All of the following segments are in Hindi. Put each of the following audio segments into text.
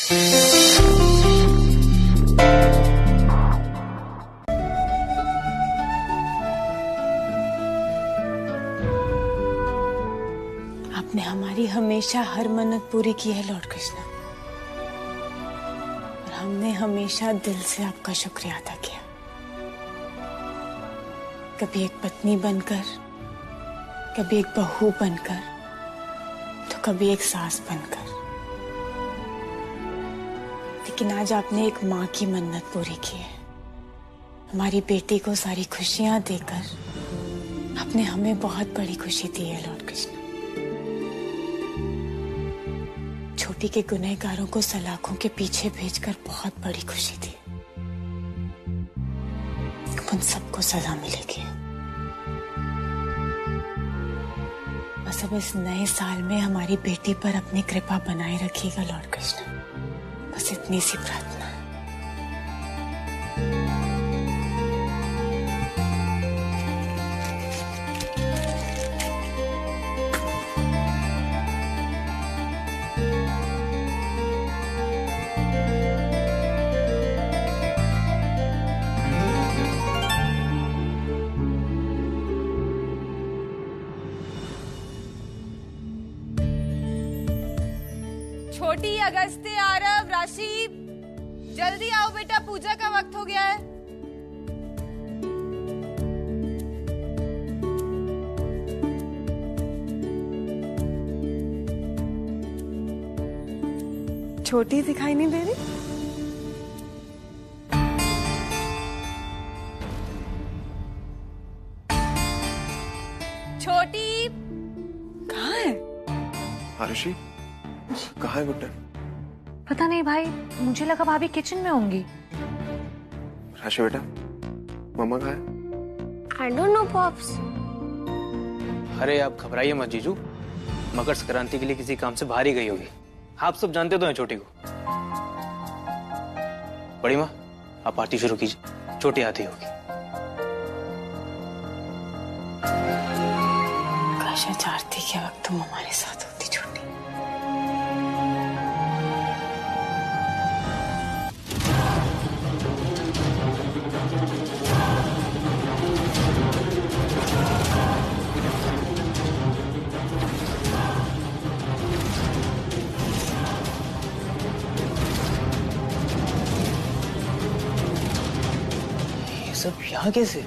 आपने हमारी हमेशा हर मन्नत पूरी की है लॉर्ड कृष्णा, और हमने हमेशा दिल से आपका शुक्रिया अदा किया। कभी एक पत्नी बनकर, कभी एक बहू बनकर, तो कभी एक सास बनकर, लेकिन आज आपने एक माँ की मन्नत पूरी की है। हमारी बेटी को सारी खुशियां देकर आपने हमें बहुत बड़ी खुशी दी है लॉर्ड कृष्ण। छोटी के गुनहगारों को सलाखों के पीछे भेजकर बहुत बड़ी खुशी दी। उन सबको सजा मिलेगी। बस अब इस नए साल में हमारी बेटी पर अपनी कृपा बनाए रखिएगा लॉर्ड कृष्ण। बस इतनी सी प्रार्थना है। छोटी, अगस्त्य, आरव, राशि, जल्दी आओ बेटा, पूजा का वक्त हो गया है। छोटी दिखाई नहीं दे रही? छोटी कहाँ है? आरुषि, कहाँ है गुड्डन? पता नहीं भाई, मुझे लगा भाभी किचन में होंगी। राशि बेटा, मम्मा कहाँ है? I don't know, Pops. अरे आप घबराइए मत जीजू, मकर संक्रांति के लिए किसी काम से बाहर ही गई होगी। आप सब जानते तो हैं छोटी को। बड़ी माँ, आप आरती शुरू कीजिए, छोटी आती होगी। काश आज आरती के वक्त तुम हमारे साथ होती छोटी। ये सब यहाँ कैसे?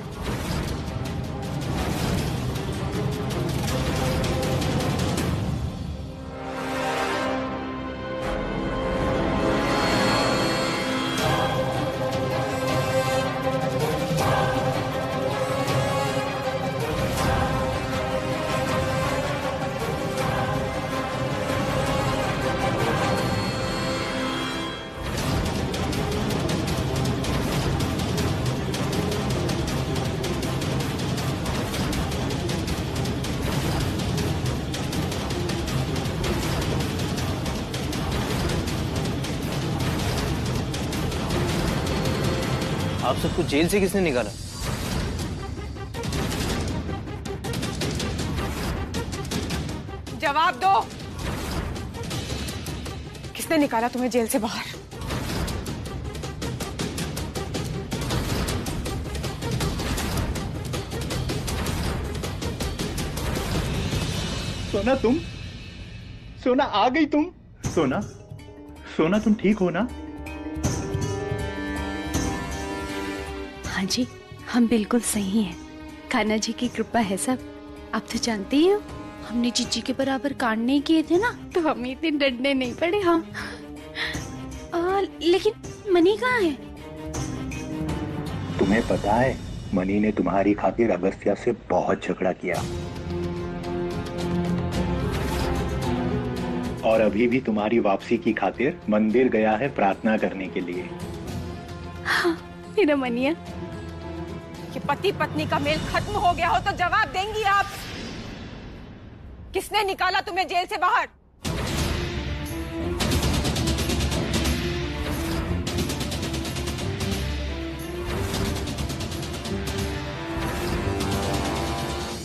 आप सबको जेल से किसने निकाला? जवाब दो। किसने निकाला तुम्हें जेल से बाहर? सोना तुम? सोना आ गई तुम? सोना, सोना तुम ठीक हो ना? हाँ जी, हम बिल्कुल सही हैं। कान्हा जी की कृपा है सब। आप तो जानते ही हो, हमने जीजी के बराबर कांड नहीं किए थे ना, तो हमें इतने डरने नहीं पड़े हम। लेकिन मनी कहाँ है? तुम्हें पता है, मनी ने तुम्हारी खातिर अगस्त्या से बहुत झगड़ा किया और अभी भी तुम्हारी वापसी की खातिर मंदिर गया है प्रार्थना करने के लिए। हाँ, मेरा मनिया। कि पति पत्नी का मेल खत्म हो गया हो तो जवाब देंगी आप? किसने निकाला तुम्हें जेल से बाहर?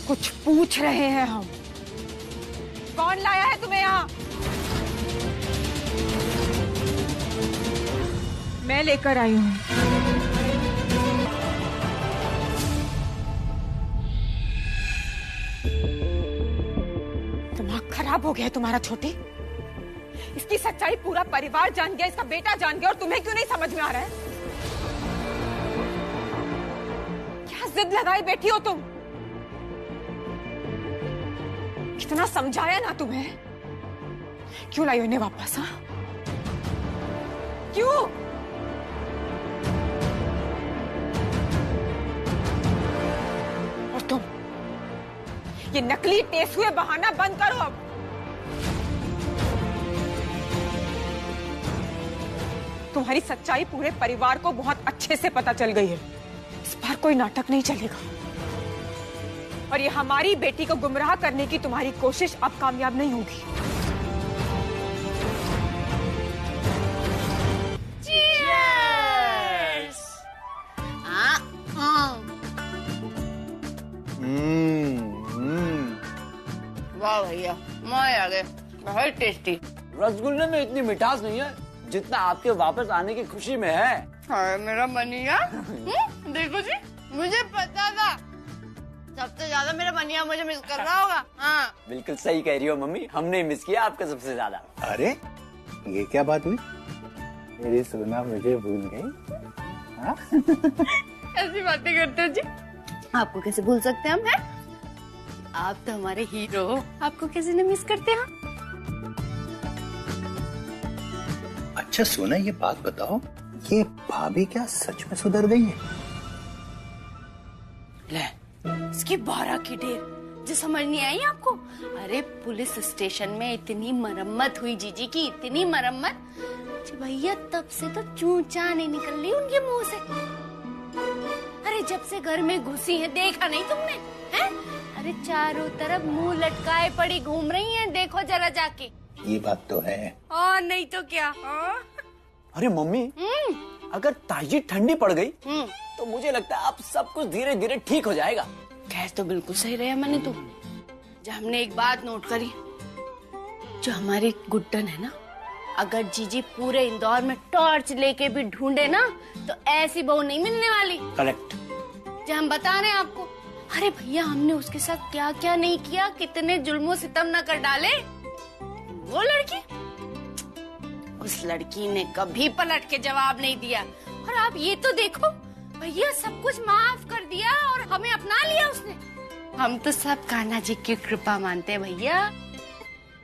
कुछ पूछ रहे हैं हम। कौन लाया है तुम्हें यहाँ? मैं लेकर आई हूँ। दिमाग खराब हो गया है तुम्हारा छोटी। इसकी सच्चाई पूरा परिवार जान गया, इसका बेटा जान गया, और तुम्हें क्यों नहीं समझ में आ रहा है? क्या जिद लगाई बैठी हो तुम? कितना समझाया ना तुम्हें? क्यों लाई उन्हें वापस? हाँ, क्यों? और तुम ये नकली टेस्ट हुए बहाना बंद करो अब। तुम्हारी सच्चाई पूरे परिवार को बहुत अच्छे से पता चल गई है। इस बार कोई नाटक नहीं चलेगा, और ये हमारी बेटी को गुमराह करने की तुम्हारी कोशिश अब कामयाब नहीं होगी। वाह भैया, मजा आ गया, बहुत टेस्टी। रसगुल्ले में इतनी मिठास नहीं है जितना आपके वापस आने की खुशी में है। हाय मेरा मनिया। देखो जी, मुझे पता था सबसे ज्यादा मेरा मनिया मुझे मिस कर रहा होगा। हाँ बिल्कुल सही कह रही हो मम्मी, हमने मिस किया आपका सबसे ज्यादा। अरे ये क्या बात हुई? मेरी सोना मुझे भूल गई? हाँ? ऐसी बातें करते हो जी, आपको कैसे भूल सकते हैं हम? हैं? आप तो हमारे हीरो हो, आपको कैसे न मिस करते हैं? अच्छा सोना, ये बात बताओ, ये भाभी क्या सच में सुधर गई है? ले, इसकी 12 की ढेर, जो समझ नहीं आई आपको? अरे पुलिस स्टेशन में इतनी मरम्मत हुई जीजी की, इतनी मरम्मत, भैया तब से तो चूचा नहीं निकल रही उनके मुंह से। अरे जब से घर में घुसी है, देखा नहीं तुमने? हैं? अरे चारों तरफ मुंह लटकाए पड़ी घूम रही हैं, देखो जरा जाके। ये बात तो है। और नहीं तो क्या? अरे मम्मी, अगर ताजी ठंडी पड़ गई तो मुझे लगता है अब सब कुछ धीरे धीरे ठीक हो जाएगा। कह तो बिल्कुल सही रहा मैंने तो। जब हमने एक बात नोट करी, जो हमारी गुड्डन है ना, अगर जीजी पूरे इंदौर में टॉर्च लेके भी ढूंढे ना, तो ऐसी बहू नहीं मिलने वाली। करेक्ट। जो हम बता रहे हैं आपको। अरे भैया, हमने उसके साथ क्या क्या नहीं किया, कितने जुल्मों सितम न कर डाले। वो लड़की, उस लड़की ने कभी पलट के जवाब नहीं दिया। और आप ये तो देखो भैया, सब कुछ माफ कर दिया और हमें अपना लिया उसने। हम तो सब कान्हा जी की कृपा मानते हैं भैया।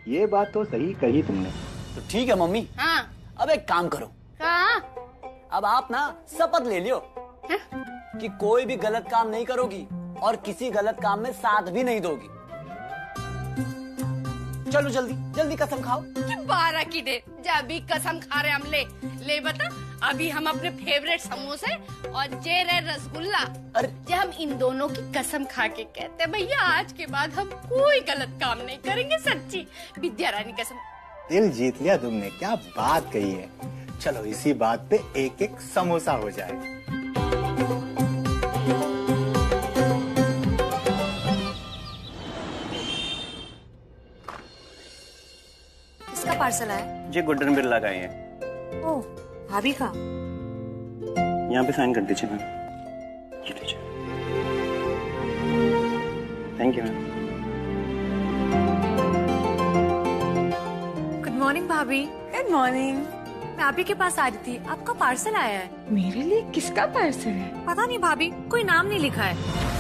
ये बात तो सही कही तुमने। तो ठीक है मम्मी। हाँ, अब एक काम करो। हाँ? अब आप ना शपथ ले लियो कि कोई भी गलत काम नहीं करोगी और किसी गलत काम में साथ भी नहीं दोगी। चलो जल्दी जल्दी कसम खाओ। कि 12 की डेट, जब भी कसम खा रहे हम। ले बता, अभी हम अपने फेवरेट समोसे और जे रहे रसगुल्ला। अरे जब हम इन दोनों की कसम खा के कहते हैं भैया, आज के बाद हम कोई गलत काम नहीं करेंगे। सच्ची विद्या रानी कसम। दिल जीत लिया तुमने, क्या बात कही है। चलो इसी बात पे एक एक समोसा हो जाए। किसका पार्सल आया? ये गुड्डन बिरला का ही है। ओह, भाभी का। यहाँ पे साइन कर दीजिए मैम। ये लीजिए। Thank you ma'am. Good morning भाभी। Good morning. मैं आप ही के पास आ रही थी, आपका पार्सल आया है। मेरे लिए किसका पार्सल है? पता नहीं भाभी, कोई नाम नहीं लिखा है।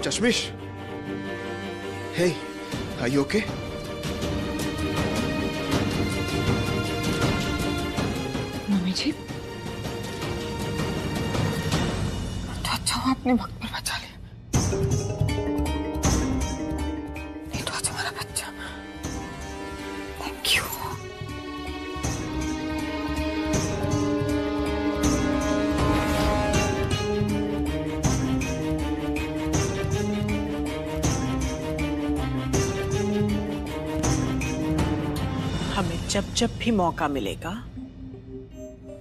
Chashmish, hey, are you okay? Mummy ji, तो अच्छा हुआ आपने वक्त पर बचा लिया। तुम्हारा बच्चा। Thank you. हमें जब जब भी मौका मिलेगा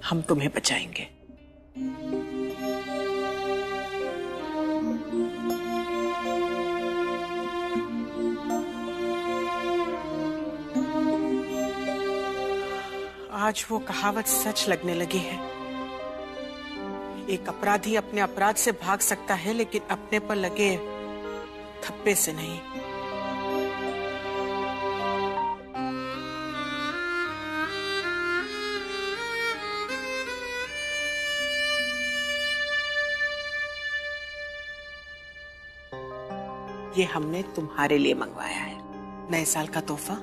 हम तुम्हें बचाएंगे। आज वो कहावत सच लगने लगी है। एक अपराधी अपने अपराध से भाग सकता है, लेकिन अपने पर लगे थप्पे से नहीं। ये हमने तुम्हारे लिए मंगवाया है, नए साल का तोहफा।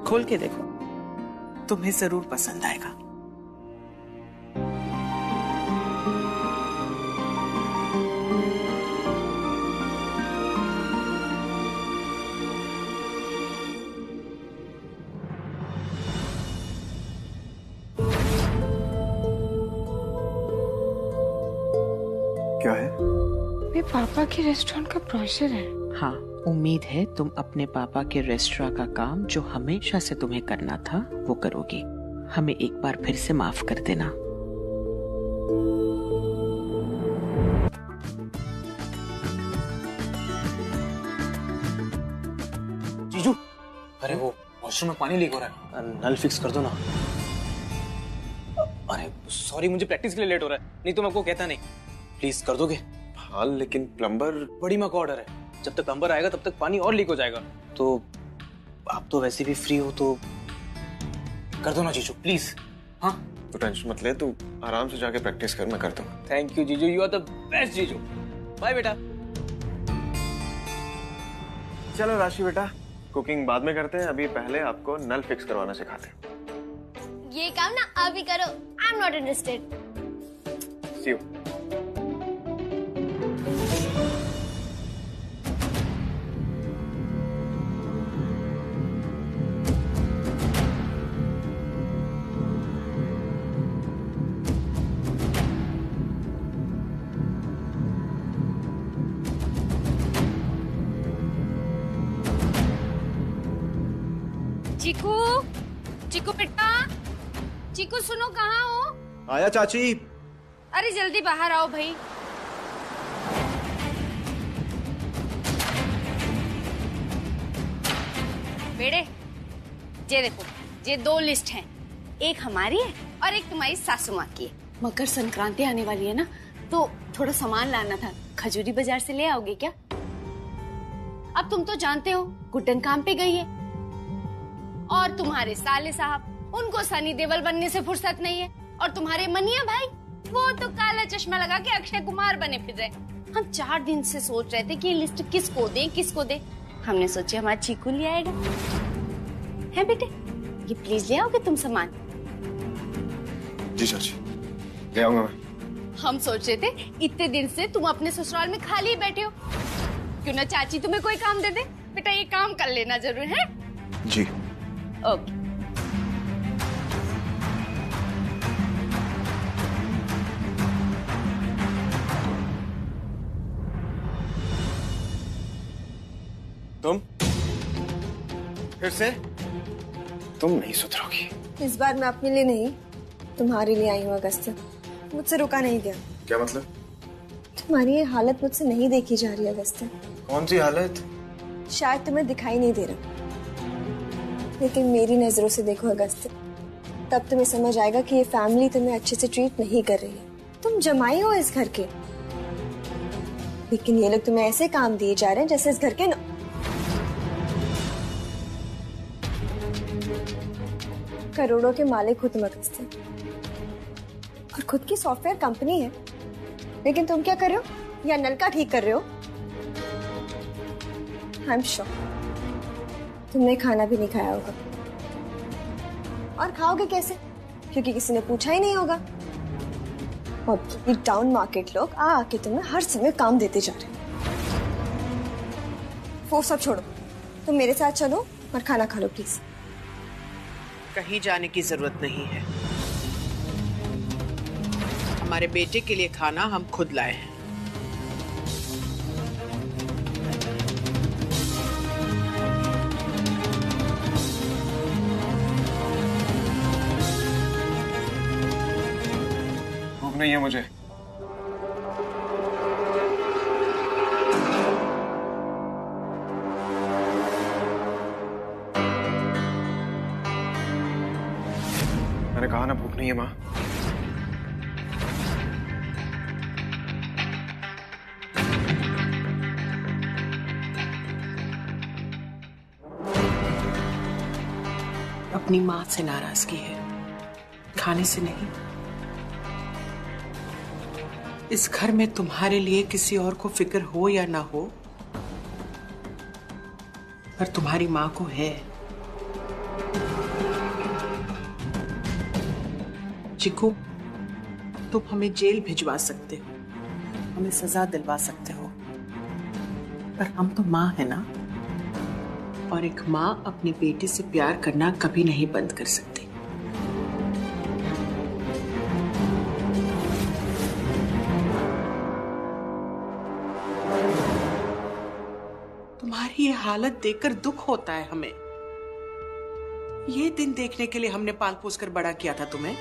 खोल के देखो, तुम्हें जरूर पसंद आएगा। क्या है? मेरे पापा के रेस्टोरेंट का ब्रोशर है। हाँ, उम्मीद है तुम अपने पापा के रेस्टोरेंट का काम जो हमेशा से तुम्हें करना था वो करोगी। हमें एक बार फिर से माफ कर देना। जीजू, अरे वो वॉशरूम में पानी लीक हो रहा है, नल फिक्स कर दो ना। अरे सॉरी, मुझे प्रैक्टिस के लिए लेट हो रहा है, नहीं तो मैं आपको कहता नहीं। प्लीज कर दोगे? हाँ लेकिन प्लम्बर। बड़ी माँ का ऑर्डर है, जब तक प्लम्बर आएगा तब तक पानी और लीक हो जाएगा। तो आप तो वैसे भी फ्री हो तो कर दो ना जीजू, प्लीज। हाँ तो टेंशन मत ले, तू आराम से जाके प्रैक्टिस कर, मैं करता हूँ। थैंक यू जीजू, यू आर द बेस्ट जीजू। बाय बेटा। चलो राशि बेटा, कुकिंग बाद में करते हैं, अभी पहले आपको नल फिक्स करवाना सिखाते हैं। ये काम ना अभी करो, I am not interested. See you. Cheeku, Cheeku बेटा, चीकू सुनो, कहाँ हो? आया चाची। अरे जल्दी बाहर आओ भाई। बेटे, ये देखो, ये दो लिस्ट हैं, एक हमारी है और एक तुम्हारी सासू माँ की है। मकर संक्रांति आने वाली है ना, तो थोड़ा सामान लाना था, खजूरी बाजार से ले आओगे क्या? अब तुम तो जानते हो गुड्डन काम पे गई है, और तुम्हारे साले साहब, उनको सनी देओल बनने से फुर्सत नहीं है, और तुम्हारे मनिया भाई, वो तो काला चश्मा लगा के अक्षय कुमार बने फिर रहे। हम 4 दिन से सोच रहे थे कि ये लिस्ट किसको दे, किसको दे। हमने सोचा हमारा चीकू ले आएगा। है बेटे, ये प्लीज ले आओगे तुम सामान? जी चाची, ले आऊंगा मैं। हम सोच रहे थे इतने दिन से तुम अपने ससुराल में खाली बैठे हो, क्यों ना चाची तुम्हें कोई काम दे दे। बेटा ये काम कर लेना जरूर है। जी ओके। तुम फिर से? तुम नहीं सुधरोगी। इस बार मैं अपने लिए नहीं, तुम्हारे लिए आई हूँ अगस्त्य। मुझसे रुका नहीं गया। क्या मतलब? तुम्हारी ये हालत मुझसे नहीं देखी जा रही अगस्त्य। कौन सी हालत? शायद तुम्हें दिखाई नहीं दे रहा, लेकिन मेरी नजरों से देखो अगस्त्य, तब तुम्हें समझ आएगा कि ये फैमिली तुम्हें अच्छे से ट्रीट नहीं कर रही है। तुम जमाई हो इस घर के, लेकिन ये लोग तुम्हें ऐसे काम दिए जा रहे हैं जैसे इस घर के करोड़ों के मालिक हो तुम अगस्त्य, और खुद की सॉफ्टवेयर कंपनी है, लेकिन तुम क्या कर रहे हो? या नलका ठीक कर रहे हो? आई एम श्योर तुमने खाना भी नहीं खाया होगा। और खाओगे कैसे? क्योंकि किसी ने पूछा ही नहीं होगा। और ये टाउन मार्केट लोग आके तुम्हें हर समय काम देते जा रहे हैं। वो सब छोड़ो, तुम मेरे साथ चलो और खाना खा लो प्लीज। कहीं जाने की जरूरत नहीं है। हमारे बेटे के लिए खाना हम खुद लाए हैं। भूख नहीं है मुझे। मैंने कहा ना भूख नहीं है माँ। अपनी माँ से नाराजगी है, खाने से नहीं। इस घर में तुम्हारे लिए किसी और को फिक्र हो या ना हो, पर तुम्हारी माँ को है। चिकू, तुम हमें जेल भिजवा सकते हो, हमें सजा दिलवा सकते हो, पर हम तो माँ है ना, और एक माँ अपनी बेटी से प्यार करना कभी नहीं बंद कर सकती। तुम्हारी ये हालत देखकर दुख होता है हमें। ये दिन देखने के लिए हमने पाल पोस कर बड़ा किया था तुम्हें।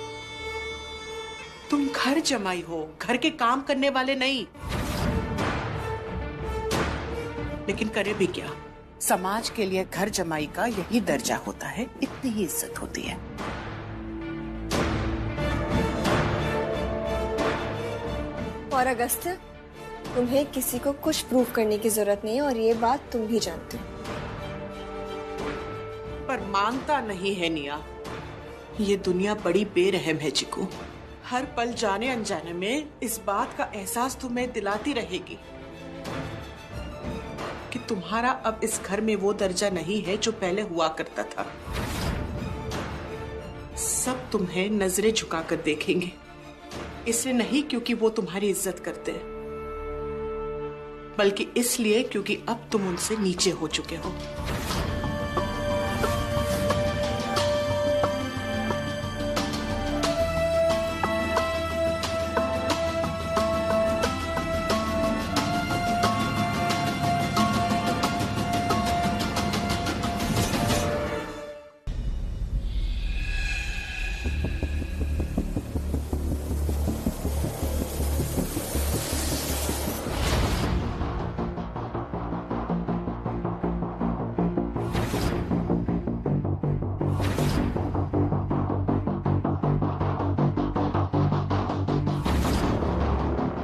तुम घर जमाई हो, घर के काम करने वाले नहीं। लेकिन करे भी क्या, समाज के लिए घर जमाई का यही दर्जा होता है, इतनी ही इज्जत होती है। और अगस्त्य, तुम्हें किसी को कुछ प्रूव करने की जरूरत नहीं है और ये बात तुम भी जानते हो। पर मानता नहीं है निया। ये दुनिया बड़ी बेरहम है चिकू। हर पल जाने अनजाने में इस बात का एहसास तुम्हें दिलाती रहेगी कि तुम्हारा अब इस घर में वो दर्जा नहीं है जो पहले हुआ करता था। सब तुम्हें नजरें झुकाकर देखेंगे, इसलिए नहीं क्योंकि वो तुम्हारी इज्जत करते हैं, बल्कि इसलिए क्योंकि अब तुम उनसे नीचे हो चुके हो।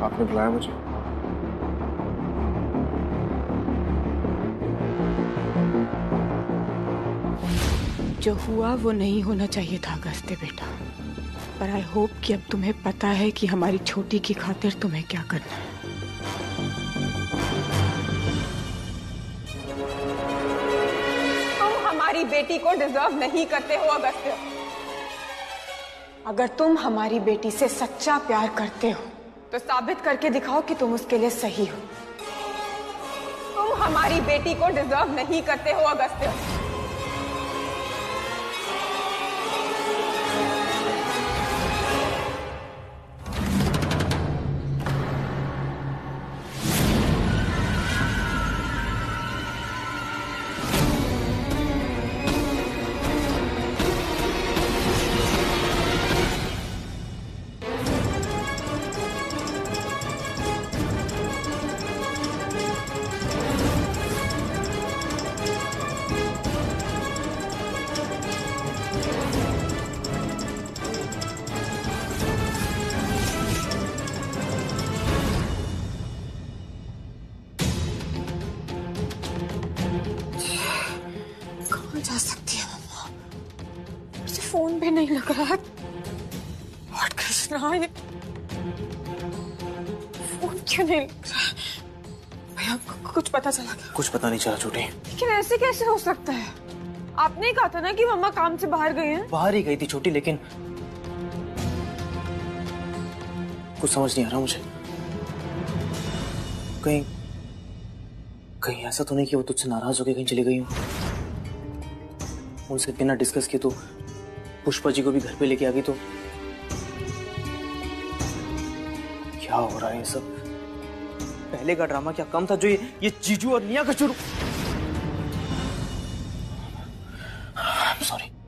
आपने बुलाया मुझे? जो हुआ वो नहीं होना चाहिए था अगस्त्य बेटा, पर आई होप कि अब तुम्हें पता है कि हमारी छोटी की खातिर तुम्हें क्या करना है। तुम हमारी बेटी को डिजर्व नहीं करते हो अगस्त्य। अगर तुम हमारी बेटी से सच्चा प्यार करते हो तो साबित करके दिखाओ कि तुम उसके लिए सही हो। तुम हमारी बेटी को डिजर्व नहीं करते हो अगस्त्य। जा सकती है मम्मा, मुझे फोन भी नहीं लग रहा है। व्हाट कृष्णा, ये फोन क्यों नहीं लग रहा है? भैया कुछ पता चला क्या? कुछ पता नहीं चला छोटे। लेकिन ऐसे कैसे हो सकता है? आपने कहा था ना कि मम्मा काम से बाहर गई हैं। बाहर ही गई थी छोटी, लेकिन कुछ समझ नहीं आ रहा मुझे। कहीं कहीं ऐसा तो नहीं कि वो तुझसे नाराज होकर कहीं चली गई हो? उनसे बिना डिस्कस किए तो पुष्पा जी को भी घर पे लेके आ गई, तो क्या हो रहा है ये सब? पहले का ड्रामा क्या कम था जो ये जीजू और निया का शुरू।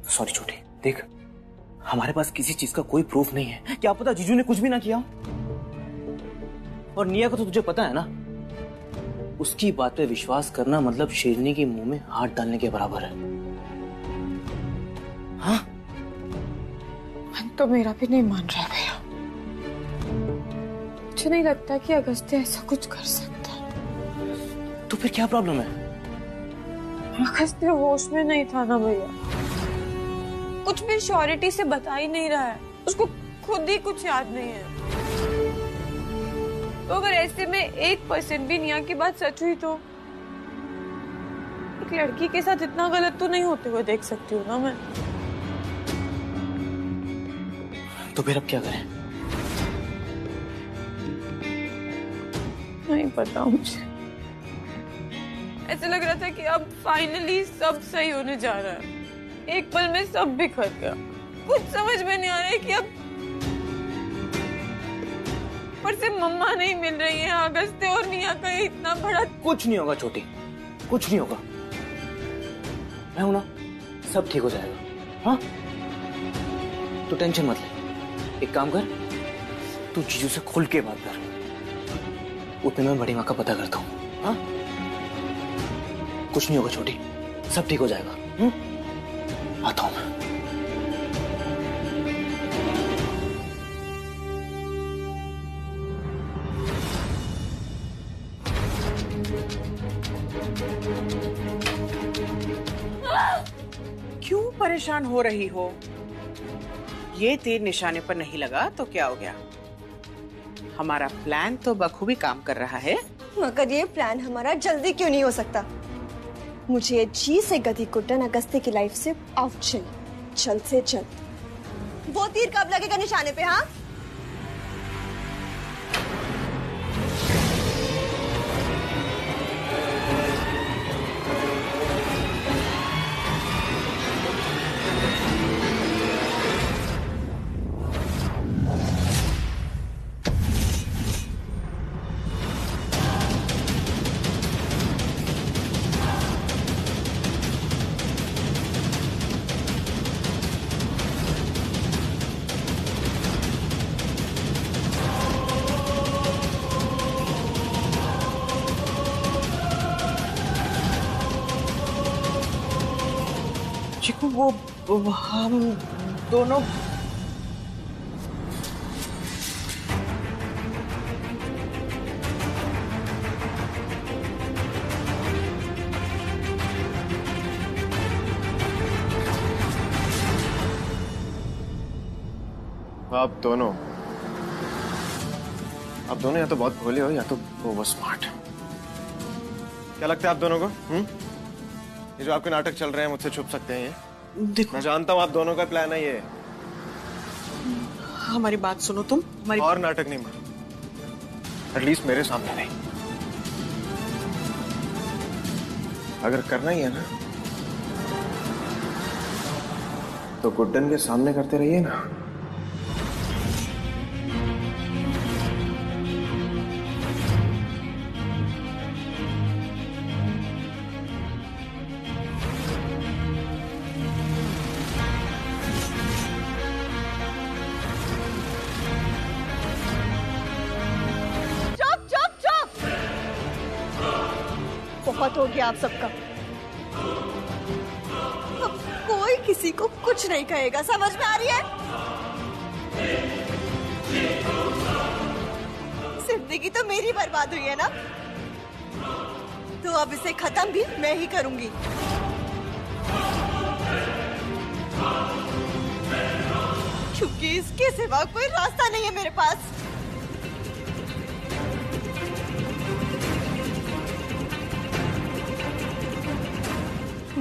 सॉरी छोटी, देख हमारे पास किसी चीज का कोई प्रूफ नहीं है। क्या पता जीजू ने कुछ भी ना किया। और निया को तो तुझे पता है ना, उसकी बात पे विश्वास करना मतलब शेरनी के मुंह में हाथ डालने के बराबर है। हाँ, मन तो मेरा भी नहीं मान रहा भैया। मुझे नहीं लगता कि अगस्त्य ऐसा कुछ कर सकता। तो फिर क्या प्रॉब्लम है? अगस्त्य होश में नहीं था ना भैया, कुछ भी श्योरिटी से बता ही नहीं रहा है। उसको खुद ही कुछ याद नहीं है। तो अगर ऐसे में 1% भी निया की बात सच हुई तो एक लड़की के साथ इतना गलत तो नहीं होते हुए देख सकती हूँ ना मैं। तो फिर अब क्या करें? नहीं पता मुझे। ऐसे लग रहा था कि अब फाइनली सब सही होने जा रहा है। एक पल में सब बिखर गया। कुछ समझ में नहीं आ रहा है कि अब पर से मम्मा नहीं मिल रही है। अगस्त्य और निया का इतना बड़ा। कुछ नहीं होगा छोटी, कुछ नहीं होगा। मैं हूं ना, सब ठीक हो जाएगा। हाँ, तू टेंशन मत ले। एक काम कर, तू जीजू से खुल के बात कर। उतने में बड़ी माँ का पता करता हूँ। हाँ, कुछ नहीं होगा छोटी, सब ठीक हो जाएगा। आता हूं मैं। क्यों परेशान हो रही हो? ये तीर निशाने पर नहीं लगा तो क्या हो गया? हमारा प्लान तो बखूबी काम कर रहा है। मगर ये प्लान हमारा जल्दी क्यों नहीं हो सकता? मुझे जी से गति कुटन अगस्त्य की लाइफ से आउट चाहिए, जल्द से जल्द। वो तीर कब लगेगा निशाने पे? हाँ, चिकू वो हम दोनों आप दोनों या तो बहुत भोले हो या तो ओवर स्मार्ट। क्या लगता है आप दोनों को? ये जो आपके नाटक चल रहे हैं मुझसे छुप सकते हैं? ये देखो, मैं जानता हूँ आप दोनों का प्लान है ये। हमारी बात सुनो तुम। और नाटक नहीं मानो, एटलीस्ट मेरे सामने नहीं। अगर करना ही है ना तो गुड्डन के सामने करते रहिए ना। बहुत हो गया आप सबका। अब कोई किसी को कुछ नहीं कहेगा, समझ में आ रही है? जिंदगी तो मेरी बर्बाद हुई है ना, तो अब इसे खत्म भी मैं ही करूंगी। क्योंकि इसके सिवा कोई रास्ता नहीं है मेरे पास।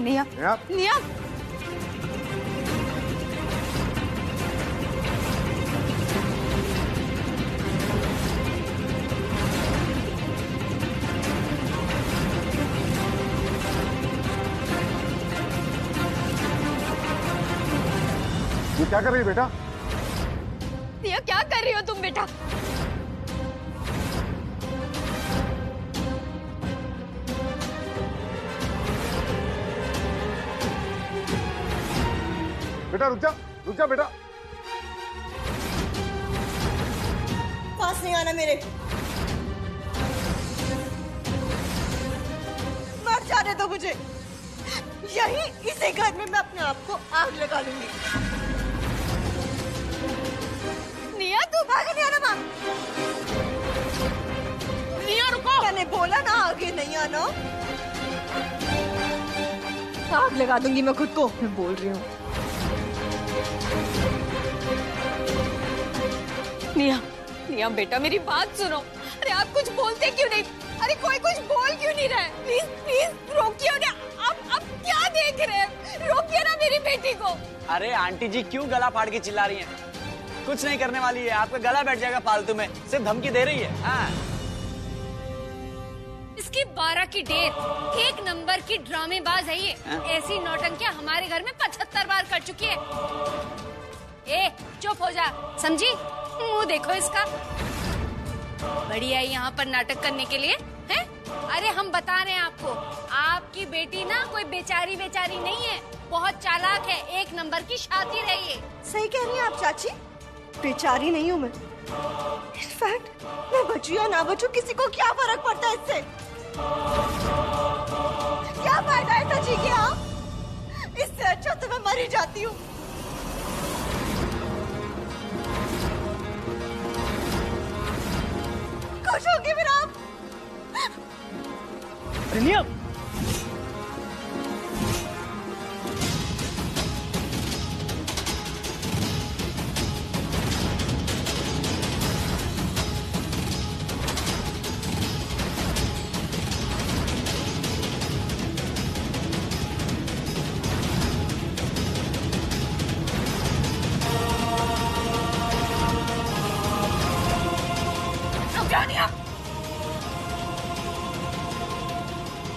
निया निया ये क्या कर रही है बेटा? निया क्या कर रही हो तुम बेटा? बेटा रुक जा बेटा। पास नहीं आना मेरे। मर जाने दो मुझे। यही इसी घर में मैं अपने आप को आग लगा लूंगी। निया तू आगे नहीं आना। मां निया रुको। मैंने बोला ना आगे नहीं आना। आग लगा दूंगी मैं खुद को। मैं बोल रही हूँ। निया निया बेटा मेरी बात सुनो। अरे आप कुछ बोलते क्यों नहीं? अरे कोई कुछ बोल क्यों नहीं रहा है? प्लीज प्लीज रोकिए ना। आप क्या देख रहे हैं? रोकिए ना मेरी बेटी को। अरे आंटी जी क्यों गला फाड़ के चिल्ला रही हैं? कुछ नहीं करने वाली है, आपका गला बैठ जाएगा फालतू में, सिर्फ धमकी दे रही है। हाँ। इसकी 12 की डेट, एक नंबर की ड्रामेबाज है ये। ऐसी नौटंकियां हमारे घर में 75 बार कर चुकी है। ए चुप हो जा, समझी? मुंह देखो इसका। बढ़िया है यहाँ पर नाटक करने के लिए है? अरे हम बता रहे हैं आपको, आपकी बेटी ना कोई बेचारी नहीं है, बहुत चालाक है, एक नंबर की शातिर है ये। सही कह रही हैं आप चाची, बेचारी नहीं हूँ मैं। इनफैक्ट मैं बचूं या ना बचूं किसी को क्या फर्क पड़ता है इससे? क्या फायदा है सची के? आप इससे अच्छा तो मैं मर ही जाती हूँ। खुश होंगे फिर आप? निया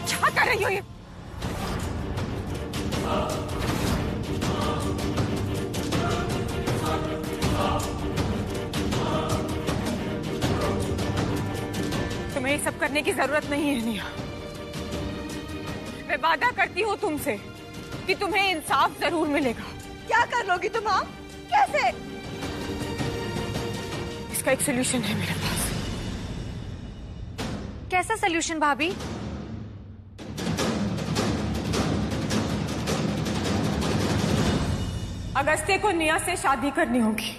क्या कर रही हो ये? तुम्हें ये सब करने की जरूरत नहीं है निया। मैं वादा करती हूँ तुमसे कि तुम्हें इंसाफ जरूर मिलेगा। क्या कर लोगी तुम? आप कैसे? इसका एक सोल्यूशन है मेरे पास। कैसा सोल्यूशन भाभी? अगस्त्य को निया से शादी करनी होगी।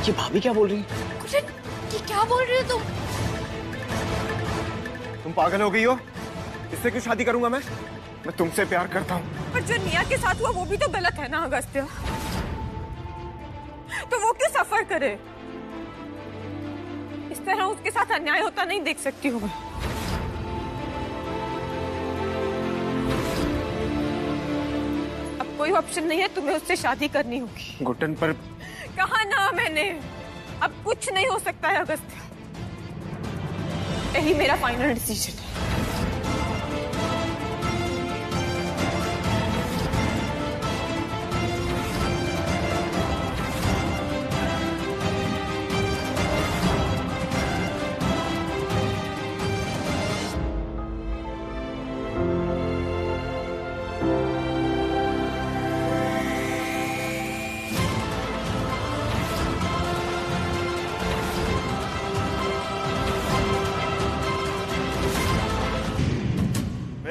ये भाभी क्या बोल रही है? ये क्या बोल रही हो तुम? तुम पागल हो गई हो? इससे क्यों शादी करूंगा मैं तुमसे प्यार करता हूँ। पर जो निया के साथ हुआ वो भी तो गलत है ना अगस्त्य? तो वो क्यों सफर करे? इस तरह उसके साथ अन्याय होता नहीं देख सकती हूँ मैं। अब कोई ऑप्शन नहीं है, तुम्हें उससे शादी करनी होगी। घुटन पर कहा ना मैंने, अब कुछ नहीं हो सकता है अगस्त्य। यही मेरा फाइनल डिसीजन है।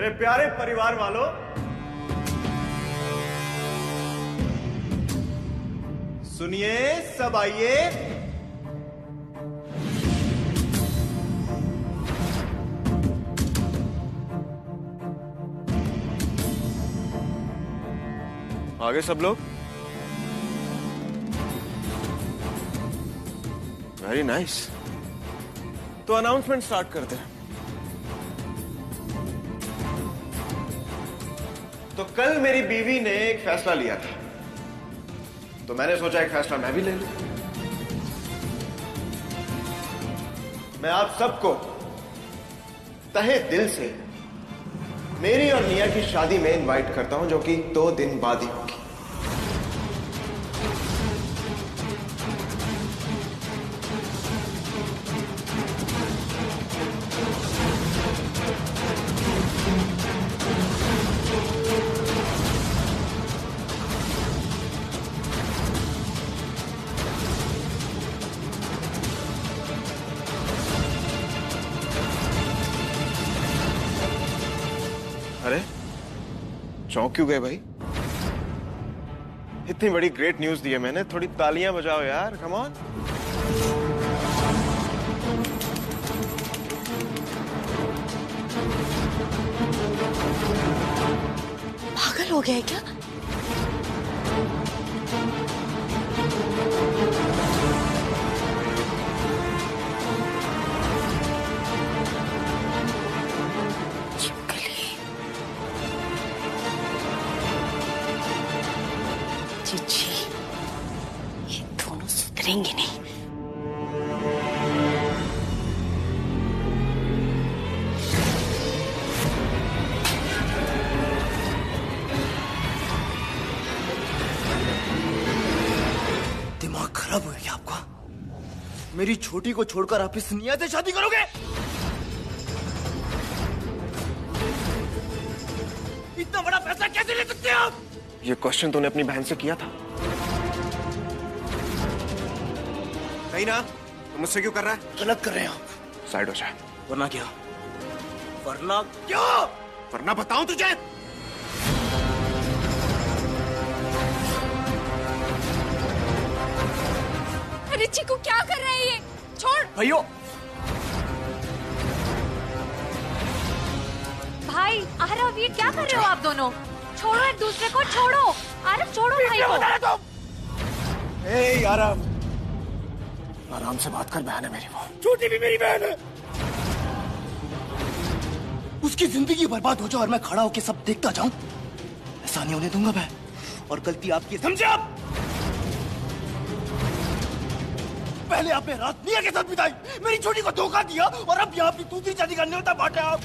मेरे प्यारे परिवार वालों, सुनिए, सब आइए। आगे सब लोग। Very nice. तो अनाउंसमेंट स्टार्ट करते हैं। तो कल मेरी बीवी ने एक फैसला लिया था, तो मैंने सोचा एक फैसला मैं भी ले लूं। मैं आप सबको तहे दिल से मेरी और निया की शादी में इनवाइट करता हूं, जो कि 2 दिन बाद ही होगी। अरे चौंक क्यों गए भाई? इतनी बड़ी ग्रेट न्यूज दी है मैंने, थोड़ी तालियां बजाओ यार, कम ऑन। पागल हो गया है क्या? जीजी, ये दोनों सुधरेंगे नहीं। दिमाग खराब हो गया आपका? मेरी छोटी को छोड़कर आप इस निया से शादी करोगे? इतना बड़ा पैसा कैसे ले सकते हैं आप? ये क्वेश्चन तूने अपनी बहन से किया था? नहीं ना? तो मुझसे क्यों कर रहा है? गलत कर रहे हैं आप। साइड हो जा। वरना क्या? वरना क्या? वरना बताऊं तुझे? अरे चिकू, क्या कर रहे हैं ये? छोड़ भैया। भाई आरव, ये क्या कर रहे हो आप दोनों? छोड़ो एक दूसरे को, छोड़ो आरव, छोड़ो भाई को। ए आरव, आराम से बात कर, बहन है मेरी वो। छोटी भी मेरी बहन है। उसकी जिंदगी बर्बाद हो जाए और मैं खड़ा होकर सब देखता जाऊं, ऐसा नहीं होने दूंगा मैं। और गलती आपकी, समझे आप? पहले आपने रात निया के साथ बिताई, मेरी छोटी को धोखा दिया, और अब यहाँ अपनी दूसरी शादी करने होता बांटे आप।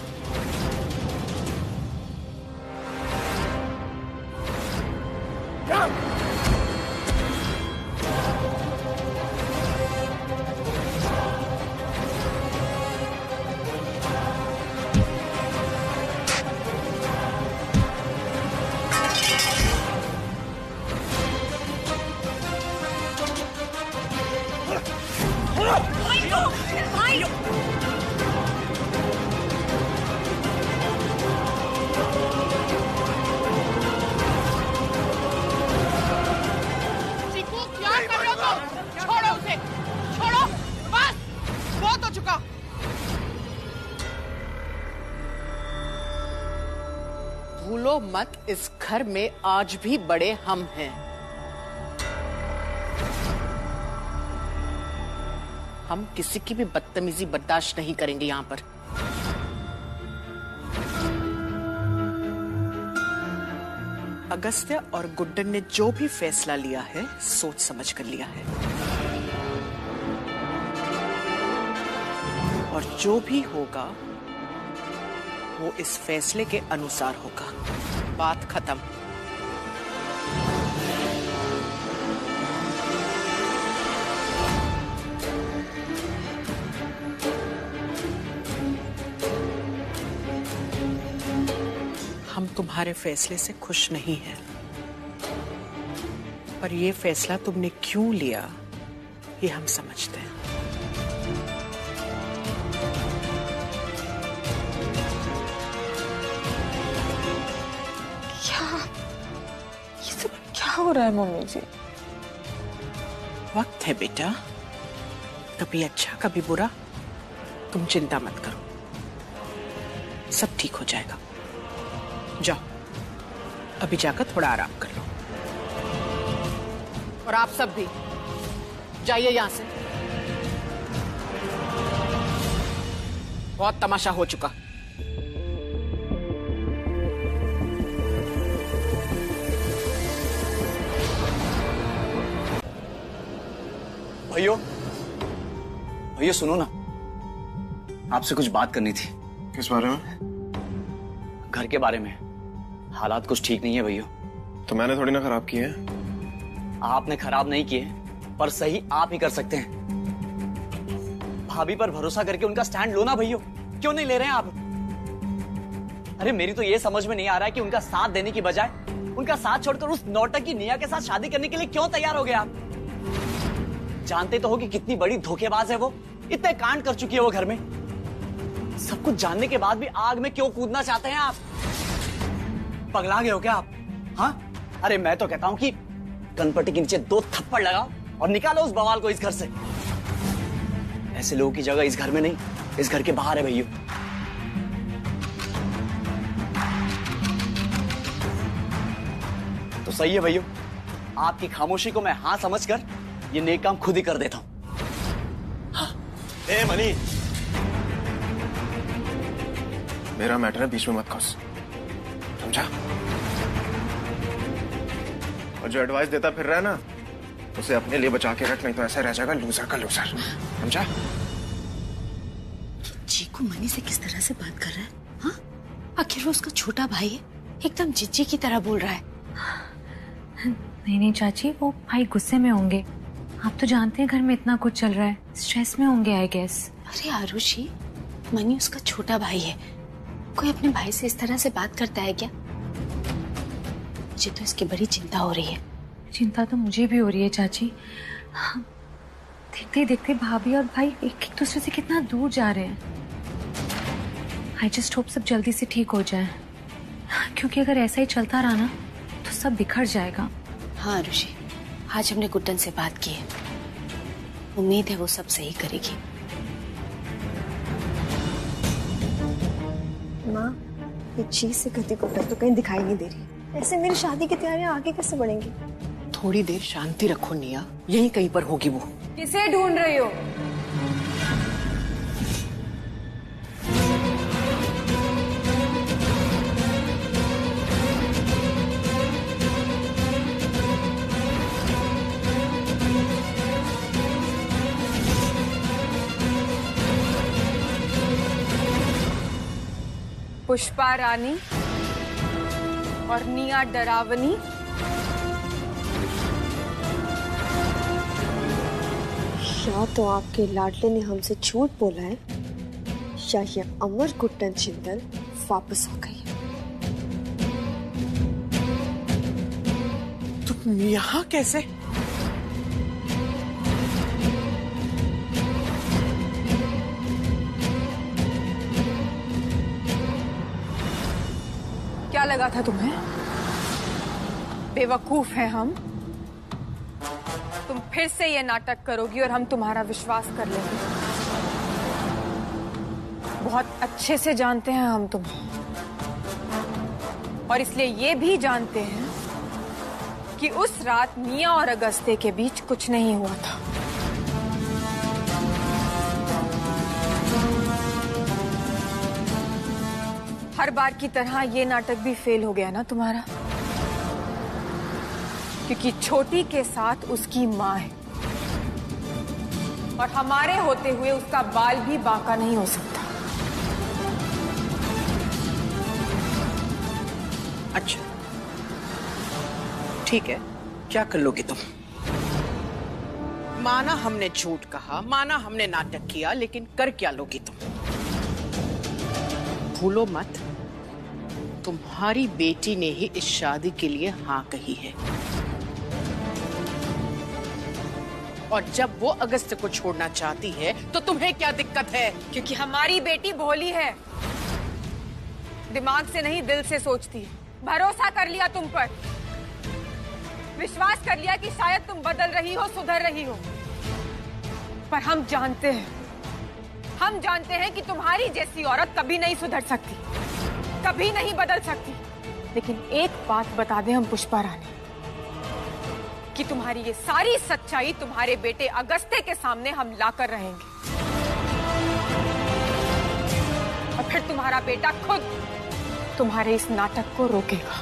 भूलो मत, इस घर में आज भी बड़े हम हैं। हम किसी की भी बदतमीजी बर्दाश्त नहीं करेंगे यहाँ पर। अगस्त्य और गुड्डन ने जो भी फैसला लिया है, सोच समझ कर लिया है, और जो भी होगा वो इस फैसले के अनुसार होगा। बात खत्म। हम तुम्हारे फैसले से खुश नहीं हैं, पर ये फैसला तुमने क्यों लिया ये हम समझते हैं। ये सब क्या हो रहा है मम्मी जी? वक्त है बेटा, कभी अच्छा कभी बुरा। तुम चिंता मत करो, सब ठीक हो जाएगा। जाओ अभी जाकर थोड़ा आराम कर लो। और आप सब भी जाइए यहां से, बहुत तमाशा हो चुका। भैया भैया सुनो ना, आपसे कुछ बात करनी थी। किस बारे में? घर के बारे में। हालात कुछ ठीक नहीं है भैया। तो मैंने थोड़ी ना खराब किए हैं। आपने खराब नहीं किए, पर सही आप ही कर सकते हैं। भाभी पर भरोसा करके उनका स्टैंड लो ना भैया, क्यों नहीं ले रहे हैं आप? अरे मेरी तो ये समझ में नहीं आ रहा है कि उनका साथ देने की बजाय उनका साथ छोड़कर उस नौटंकी निया के साथ शादी करने के लिए क्यों तैयार हो गए आप? जानते तो हो कि कितनी बड़ी धोखेबाज है वो, इतने कांड कर चुकी है वो घर में। सब कुछ जानने के बाद भी आग में क्यों कूदना चाहते हैं आप? पगला गए हो क्या आप? हाँ, अरे मैं तो कहता हूं कि कनपट्टी के नीचे 2 थप्पड़ लगाओ और निकालो उस बवाल को इस घर से। ऐसे लोगों की जगह इस घर में नहीं, इस घर के बाहर है भैया। तो सही है भैया, आपकी खामोशी को मैं हाँ समझकर ये नेक काम खुद ही कर देता हूं। ए मनी, मेरा मैटर है, बीच में मत घुस, समझा? और जो एडवाइस देता फिर रहा है ना, उसे अपने लिए बचा के रख, नहीं तो ऐसा रह जाएगा लूजर का लूजर, समझा? चीकू मनी से किस तरह से बात कर रहा है? हाँ, आखिर वो उसका छोटा भाई है, एकदम जिज्जी की तरह बोल रहा है। नहीं नहीं चाची, वो भाई गुस्से में होंगे। आप तो जानते हैं घर में इतना कुछ चल रहा है, स्ट्रेस में होंगे आई गेस। अरे आरुषि, मनी उसका छोटा भाई है, कोई अपने भाई से इस तरह से बात करता है क्या? मुझे तो इसकी बड़ी चिंता हो रही है। चिंता तो मुझे भी हो रही है चाची। देखते देखते भाभी और भाई एक एक दूसरे से कितना दूर जा रहे हैं। आई जस्ट होप सब जल्दी से ठीक हो जाए, क्योंकि अगर ऐसा ही चलता रहा ना तो सब बिखर जाएगा। हाँ आरुषि, आज हमने गुड्डन से बात की है, उम्मीद है वो सब सही करेगी। माँ, ये चीज से गति गुड्डन तो कहीं दिखाई नहीं दे रही। ऐसे मेरी शादी की तैयारियां आगे कैसे बढ़ेंगी? थोड़ी देर शांति रखो निया, यहीं कहीं पर होगी वो। किसे ढूंढ रही हो? पुष्पा रानी और निया डरावनी। या तो आपके लाडले ने हमसे झूठ बोला है, या ये अमर गुड्डन जिंदल वापस हो गई है। तुम यहाँ कैसे? क्या लगा था तुम्हें? बेवकूफ हैं हम। तुम फिर से ये नाटक करोगी और हम तुम्हारा विश्वास कर लेंगे। बहुत अच्छे से जानते हैं हम तुम्हें, और इसलिए ये भी जानते हैं कि उस रात निया और अगस्त्य के बीच कुछ नहीं हुआ था। हर बार की तरह ये नाटक भी फेल हो गया ना तुम्हारा, क्योंकि छोटी के साथ उसकी माँ है, और हमारे होते हुए उसका बाल भी बांका नहीं हो सकता। अच्छा ठीक है, क्या कर लोगी तुम? माना हमने झूठ कहा, माना हमने नाटक किया, लेकिन कर क्या लोगी तुम? भूलो मत, तुम्हारी बेटी ने ही इस शादी के लिए हाँ कही है, और जब वो अगस्त को छोड़ना चाहती है तो तुम्हें क्या दिक्कत है? क्योंकि हमारी बेटी भोली है, दिमाग से नहीं दिल से सोचती है। भरोसा कर लिया तुम पर, विश्वास कर लिया कि शायद तुम बदल रही हो, सुधर रही हो। पर हम जानते हैं कि तुम्हारी जैसी औरत कभी नहीं सुधर सकती, कभी नहीं बदल सकती। लेकिन एक बात बता दें हम पुष्पा रानी, कि तुम्हारी ये सारी सच्चाई तुम्हारे बेटे अगस्त्य के सामने हम लाकर रहेंगे, और फिर तुम्हारा बेटा खुद तुम्हारे इस नाटक को रोकेगा।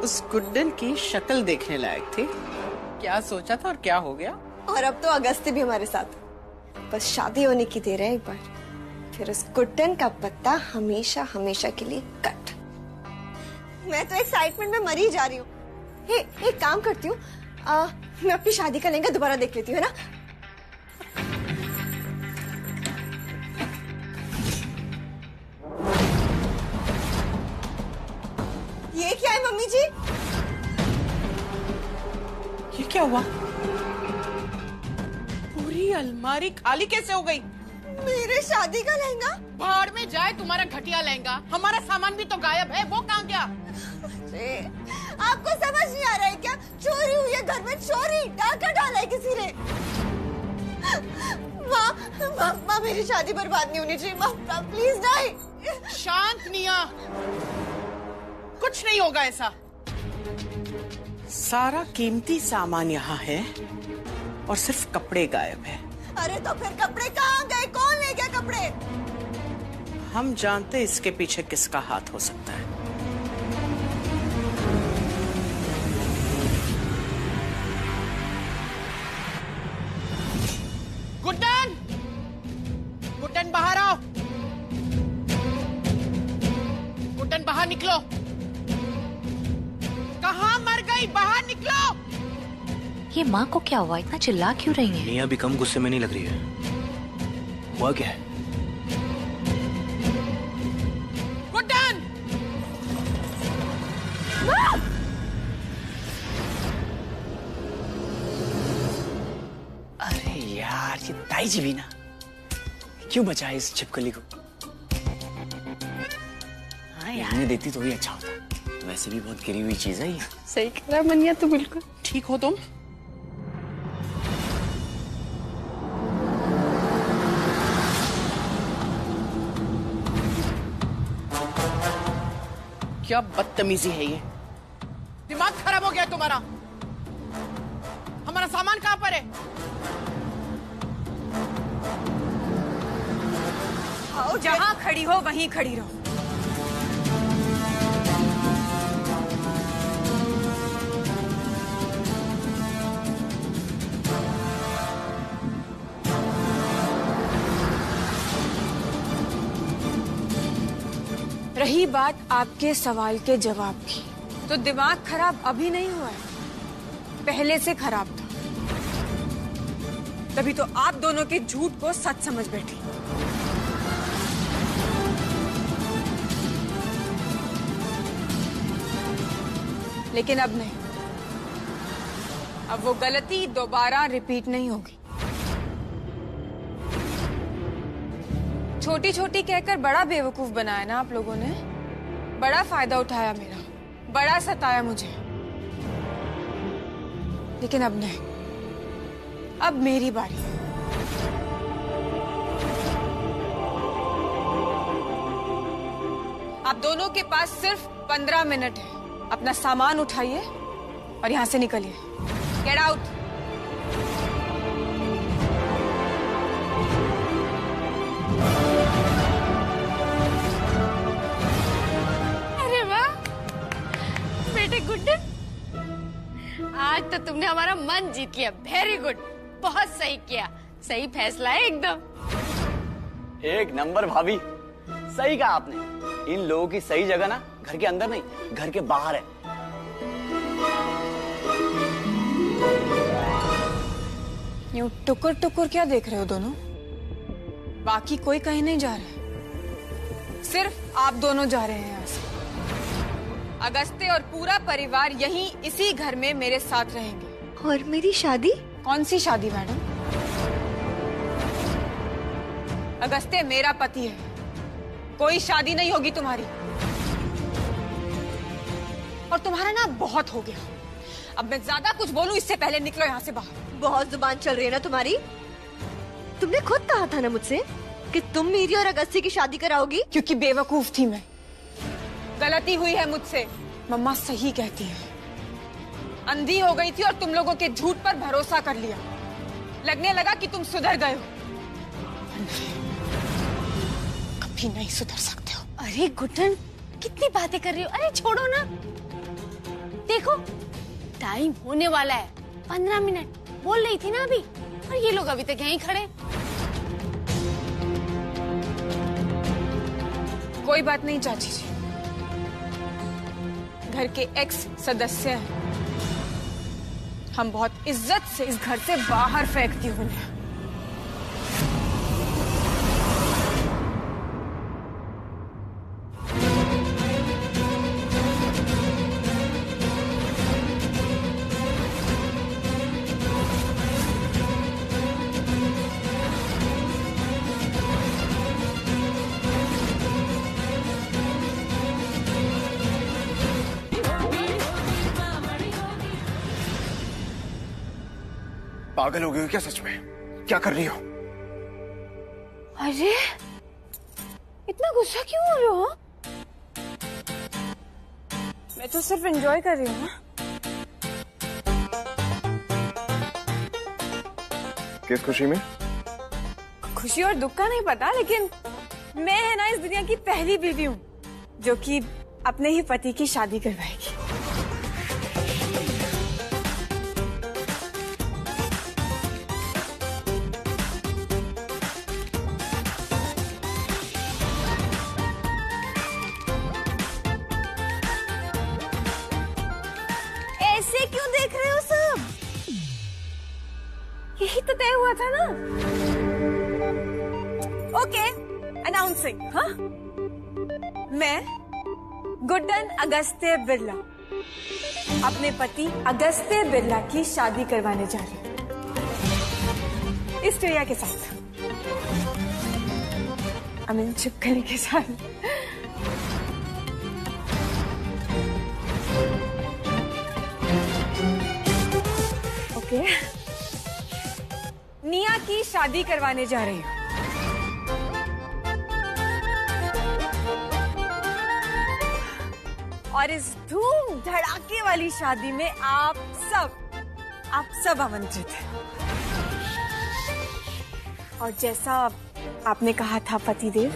उस गुड्डन की शक्ल देखने लायक थी। क्या सोचा था और क्या हो गया। और अब तो अगस्त्य भी हमारे साथ, बस शादी होने की देर है एक बार, फिर उस गुड्डन का पत्ता हमेशा हमेशा के लिए कट। मैं तो एक्साइटमेंट में मरी जा रही हूँ। एक काम करती हूँ, मैं अपनी शादी का लहंगा दोबारा देख लेती हूँ, है ना। ये क्या है मम्मी जी? ये क्या हुआ? पूरी अलमारी खाली कैसे हो गई? मेरे शादी का लहंगा भाड़ में जाए तुम्हारा घटिया लहंगा। हमारा सामान भी तो गायब है, वो कहाँ गया? आपको समझ नहीं आ रहा है क्या? चोरी हुई है घर में, चोरी, डाका डाला है किसी ने। माँ मेरी शादी बर्बाद नहीं होनी चाहिए। माँ प्लीज नहीं। शांत निया, कुछ नहीं होगा ऐसा। सारा कीमती सामान यहाँ है और सिर्फ कपड़े गायब है। अरे तो फिर कपड़े कहाँ गए? कौन ले गया कपड़े? हम जानते इसके पीछे किसका हाथ हो सकता है। गुड्डन, गुड्डन बाहर आओ। गुड्डन बाहर निकलो। कहाँ मर गई? बाहर निकलो। ये माँ को क्या हुआ? इतना चिल्ला क्यों रही है? निया भी कम गुस्से में नहीं लग रही है। हुआ क्या है? गुड्डन! अरे यार, ये ताई भी ना क्यों बचाए इस छिपकली को? हाँ यार, देती तो भी अच्छा होता। वैसे भी बहुत गिरी हुई चीज है ये। सही कह रहा मनिया, तो बिल्कुल ठीक हो तुम। क्या बदतमीजी है ये? दिमाग खराब हो गया तुम्हारा। हमारा सामान कहाँ पर है? आओ, जहाँ खड़ी हो वहीं खड़ी रहो। रही बात आपके सवाल के जवाब की, तो दिमाग खराब अभी नहीं हुआ है, पहले से खराब था। तभी तो आप दोनों के झूठ को सच समझ बैठी। लेकिन अब नहीं, अब वो गलती दोबारा रिपीट नहीं होगी। छोटी छोटी कहकर बड़ा बेवकूफ बनाया ना आप लोगों ने। बड़ा फायदा उठाया मेरा, बड़ा सताया मुझे। लेकिन अब नहीं, अब मेरी बारी। आप दोनों के पास सिर्फ 15 मिनट है। अपना सामान उठाइए और यहां से निकलिए। Get out. अरे वाह बेटे गुड्डन, आज तो तुमने हमारा मन जीत लिया। वेरी गुड, बहुत सही किया। सही फैसला है एकदम। एक नंबर भाभी, सही कहा आपने। इन लोगों की सही जगह ना घर के अंदर नहीं, घर के बाहर है। यूं टुकुर टुकुर क्या देख रहे हो दोनों? बाकी कोई कहीं नहीं जा रहा, सिर्फ आप दोनों जा रहे हैं यहाँ से। अगस्त्य और पूरा परिवार यहीं इसी घर में मेरे साथ रहेंगे। और मेरी शादी? कौन सी शादी मैडम? अगस्त्य मेरा पति है, कोई शादी नहीं होगी तुम्हारी। और तुम्हारा ना बहुत हो गया। अब मैं ज्यादा कुछ बोलूं इससे पहले निकलो यहाँ से बाहर। बहुत जुबान चल रही है ना तुम्हारी। तुमने खुद कहा था ना मुझसे कि तुम मेरी और अगस्त्य की शादी कराओगी। क्योंकि बेवकूफ थी मैं, गलती हुई है मुझसे। मम्मा सही कहती है, अंधी हो गई थी और तुम लोगों के झूठ पर भरोसा कर लिया। लगने लगा कि तुम सुधर गए हो, कभी नहीं सुधर सकते हो। अरे गुड्डन, कितनी बातें कर रही हो? अरे छोड़ो ना, देखो टाइम होने वाला है, 15 मिनट बोल रही थी ना अभी, और ये लोग अभी तक यहीं खड़े। कोई बात नहीं चाची जी, घर के एक्स सदस्य हैं, हम बहुत इज्जत से इस घर से बाहर फेंकती हूँ उन्हें। पागल हो गई हो क्या सच में? क्या कर रही हो? अरे इतना गुस्सा क्यों हो रहे हो? मैं तो सिर्फ एंजॉय कर रही हूँ ना। किस खुशी में? खुशी और दुख का नहीं पता, लेकिन मैं है ना इस दुनिया की पहली बीवी हूँ जो कि अपने ही पति की शादी करवाएगी। ऐसे क्यों देख रहे हो सब? यही तो तय हुआ था ना। Okay, announcing. हाँ, मैं गुड्डन अगस्त्य बिरला अपने पति अगस्त्य बिरला की शादी करवाने जा रही हूँ इस चिड़िया के साथ, अमीन छिपकली के साथ। ओके, निया की शादी करवाने जा रही हूँ। और इस धूम धड़ाके वाली शादी में आप सब आमंत्रित हैं। और जैसा आपने कहा था पतिदेव,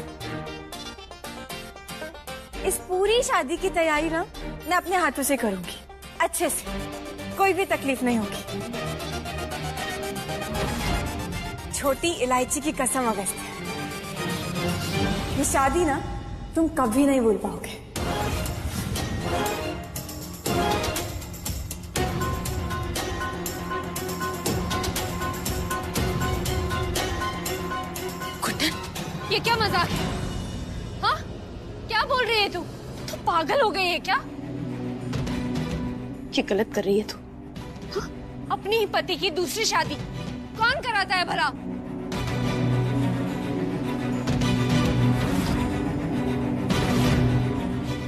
इस पूरी शादी की तैयारी ना मैं अपने हाथों से करूंगी, अच्छे से, कोई भी तकलीफ नहीं होगी। छोटी इलायची की कसम अगस्त्य, ये शादी ना तुम कभी नहीं भूल पाओगे। ये क्या मजाक है? हाँ, क्या बोल रही है तू? तू पागल हो गई है क्या? ये गलत कर रही है तू। हाँ? अपनी ही पति की दूसरी शादी कौन कराता है भला?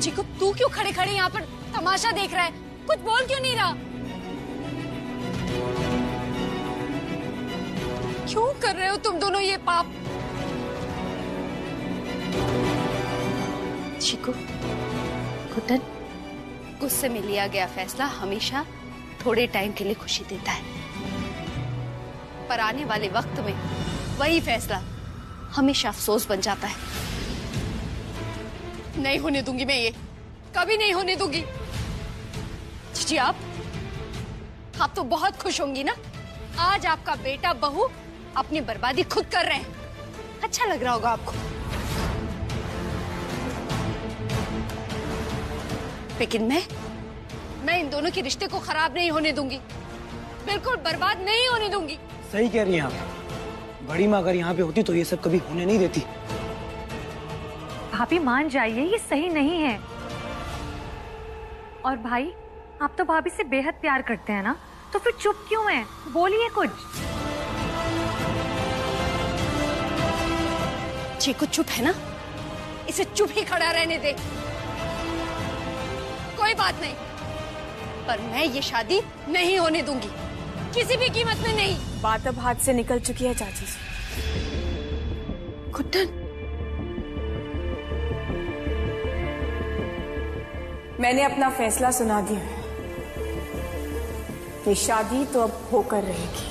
चिकू, तू क्यों खड़े खड़े यहाँ पर तमाशा देख रहा है? कुछ बोल क्यों नहीं रहा? क्यों कर रहे हो तुम दोनों ये पाप? चिकू, गुड्डन, गुस्से में लिया गया फैसला हमेशा थोड़े टाइम के लिए खुशी देता है, पर आने वाले वक्त में वही फैसला हमेशा अफसोस बन जाता है। नहीं होने दूंगी मैं ये, कभी नहीं होने दूंगी। जीजी, आप तो बहुत खुश होंगी ना, आज आपका बेटा बहू अपनी बर्बादी खुद कर रहे हैं। अच्छा लग रहा होगा आपको। लेकिन मैं इन दोनों के रिश्ते को खराब नहीं होने दूंगी, बिल्कुल बर्बाद नहीं होने दूंगी। सही कह रही हैं आप। बड़ी माँ अगर यहाँ पे होती तो ये सब कभी होने नहीं देती। भाभी मान जाइए, ये सही नहीं है। और भाई, आप तो भाभी से बेहद प्यार करते हैं ना, तो फिर चुप क्यों हैं? बोलिए कुछ। चीकू चुप है ना, इसे चुप ही खड़ा रहने दे। कोई बात नहीं, पर मैं ये शादी नहीं होने दूंगी, किसी भी कीमत में नहीं। बात अब हाथ से निकल चुकी है चाची जी। गुड्डन, मैंने अपना फैसला सुना दिया। ये शादी तो अब होकर रहेगी।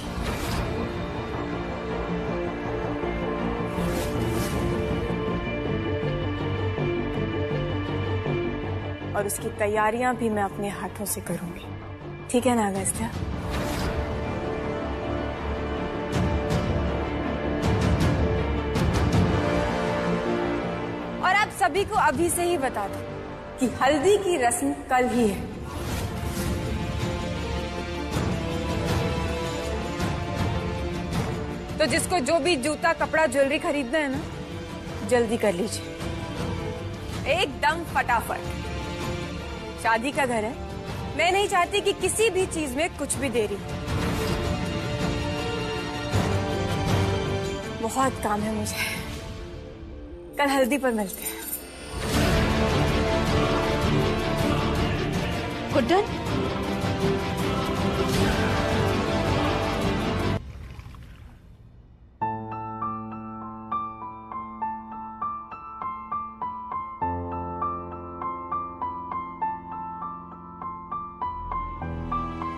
और उसकी तैयारियां भी मैं अपने हाथों से करूंगी। ठीक है ना अगस्त्या? और आप सभी को अभी से ही बता दूं कि हल्दी की रस्म कल ही है। तो जिसको जो भी जूता, कपड़ा, ज्वेलरी खरीदना है ना, जल्दी कर लीजिए, एकदम फटाफट। शादी का घर है, मैं नहीं चाहती कि किसी भी चीज में कुछ भी देरी हो। बहुत काम है मुझे, कल हल्दी पर मिलते हैं। गुड्डन,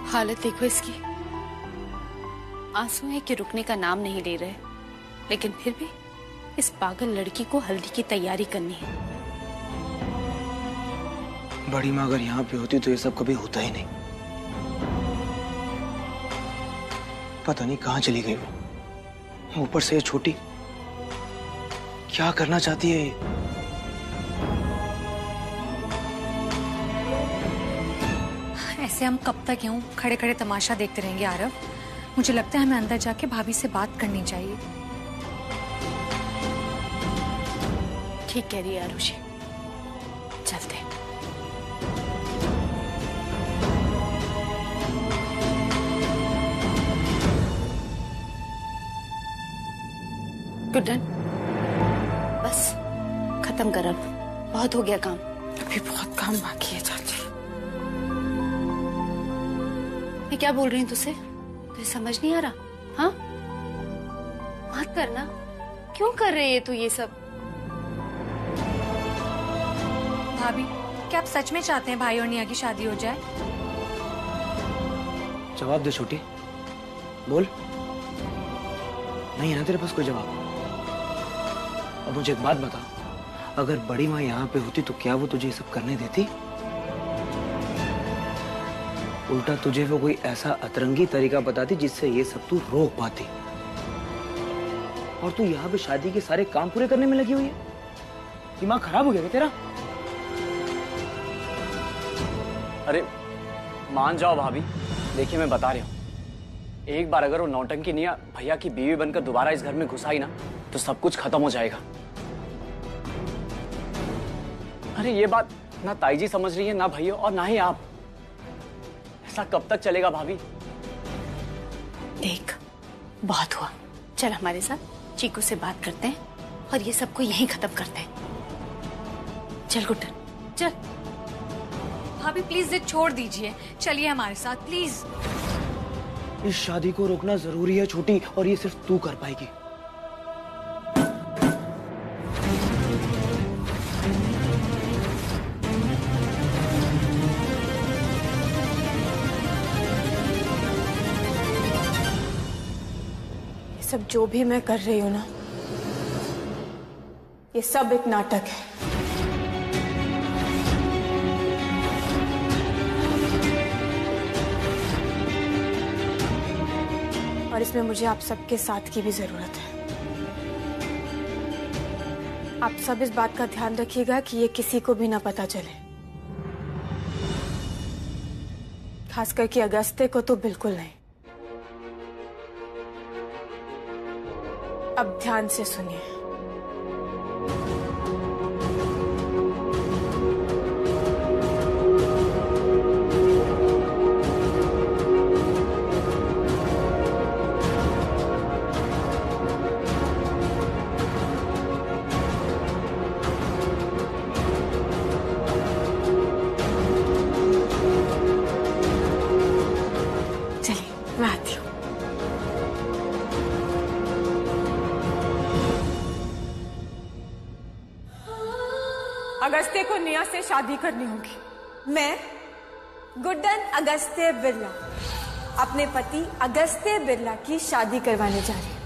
हालत देखो इसकी, आंसू है कि रुकने का नाम नहीं ले रहे, लेकिन फिर भी इस पागल लड़की को हल्दी की तैयारी करनी है। बड़ी माँ अगर यहाँ पे होती तो ये सब कभी होता ही नहीं। पता नहीं कहाँ चली गई वो, ऊपर से ये छोटी क्या करना चाहती है ये? ऐसे हम कब तक यूं खड़े खड़े तमाशा देखते रहेंगे आरव? मुझे लगता है हमें अंदर जाके भाभी से बात करनी चाहिए। ठीक कह रही है आरुषि, चलते। गुड्डन, बस खत्म कर, अब बहुत हो गया काम। अभी बहुत काम बाकी है चाची। मैं क्या बोल रही हूँ तुझसे, तुझे समझ नहीं आ रहा? हाँ, मत करना। क्यों कर रही है तू ये सब? भाभी, क्या आप सच में चाहते हैं भाई और निया की शादी हो जाए? जवाब दे छोटी, बोल। नहीं है ना तेरे पास कोई जवाब? अब मुझे एक बात बता, अगर बड़ी माँ यहाँ पे होती तो क्या वो तुझे ये सब करने देती? उल्टा तुझे वो कोई ऐसा अतरंगी तरीका बताती जिससे ये सब तू रोक पाती। और तू यहाँ पे शादी के सारे काम पूरे करने में लगी हुई है। दिमाग खराब हो गया क्या तेरा? अरे मान जाओ भाभी, देखिए मैं बता रहा हूँ, एक बार अगर वो नौटंकी निया भैया की बीवी बनकर दोबारा इस घर में घुस आई ना, तो सब कुछ खत्म हो जाएगा। अरे ये बात ना ताई जी समझ रही है, ना भैया और ना ही आप। ऐसा कब तक चलेगा भाभी? देख, बहुत हुआ, चल हमारे साथ चीकू से बात करते हैं और ये सबको यहीं खत्म करते हैं। चल गुड्डन, चल। भाभी प्लीज जिद छोड़ दीजिए, चलिए हमारे साथ प्लीज। इस शादी को रोकना जरूरी है छोटी, और ये सिर्फ तू कर पाएगी। ये सब जो भी मैं कर रही हूं ना, ये सब एक नाटक है। और इसमें मुझे आप सबके साथ की भी जरूरत है। आप सब इस बात का ध्यान रखिएगा कि ये किसी को भी ना पता चले, खास करके अगस्त्य को तो बिल्कुल नहीं। अब ध्यान से सुनिए। चलिए मैं आती हूँ। अगस्त्य को निया से शादी करनी होगी। मैं गुड्डन अगस्त्य बिरला अपने पति अगस्त्य बिरला की शादी करवाने जा रही हूँ।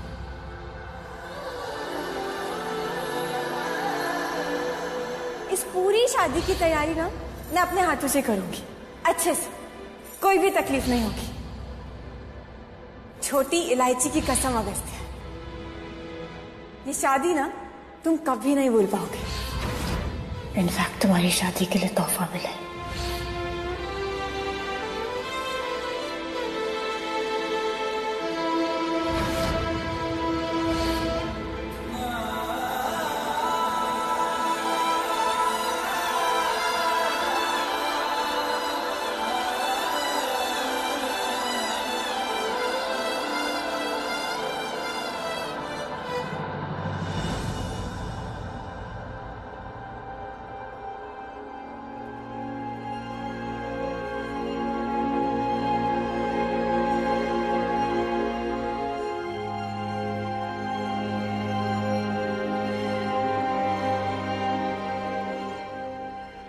इस पूरी शादी की तैयारी ना मैं अपने हाथों से करूंगी, अच्छे से, कोई भी तकलीफ नहीं होगी। छोटी इलायची की कसम अगस्त्य, ये शादी ना तुम कभी नहीं भूल पाओगे। इनफैक्ट तुम्हारी शादी के लिए तोहफा मिला है।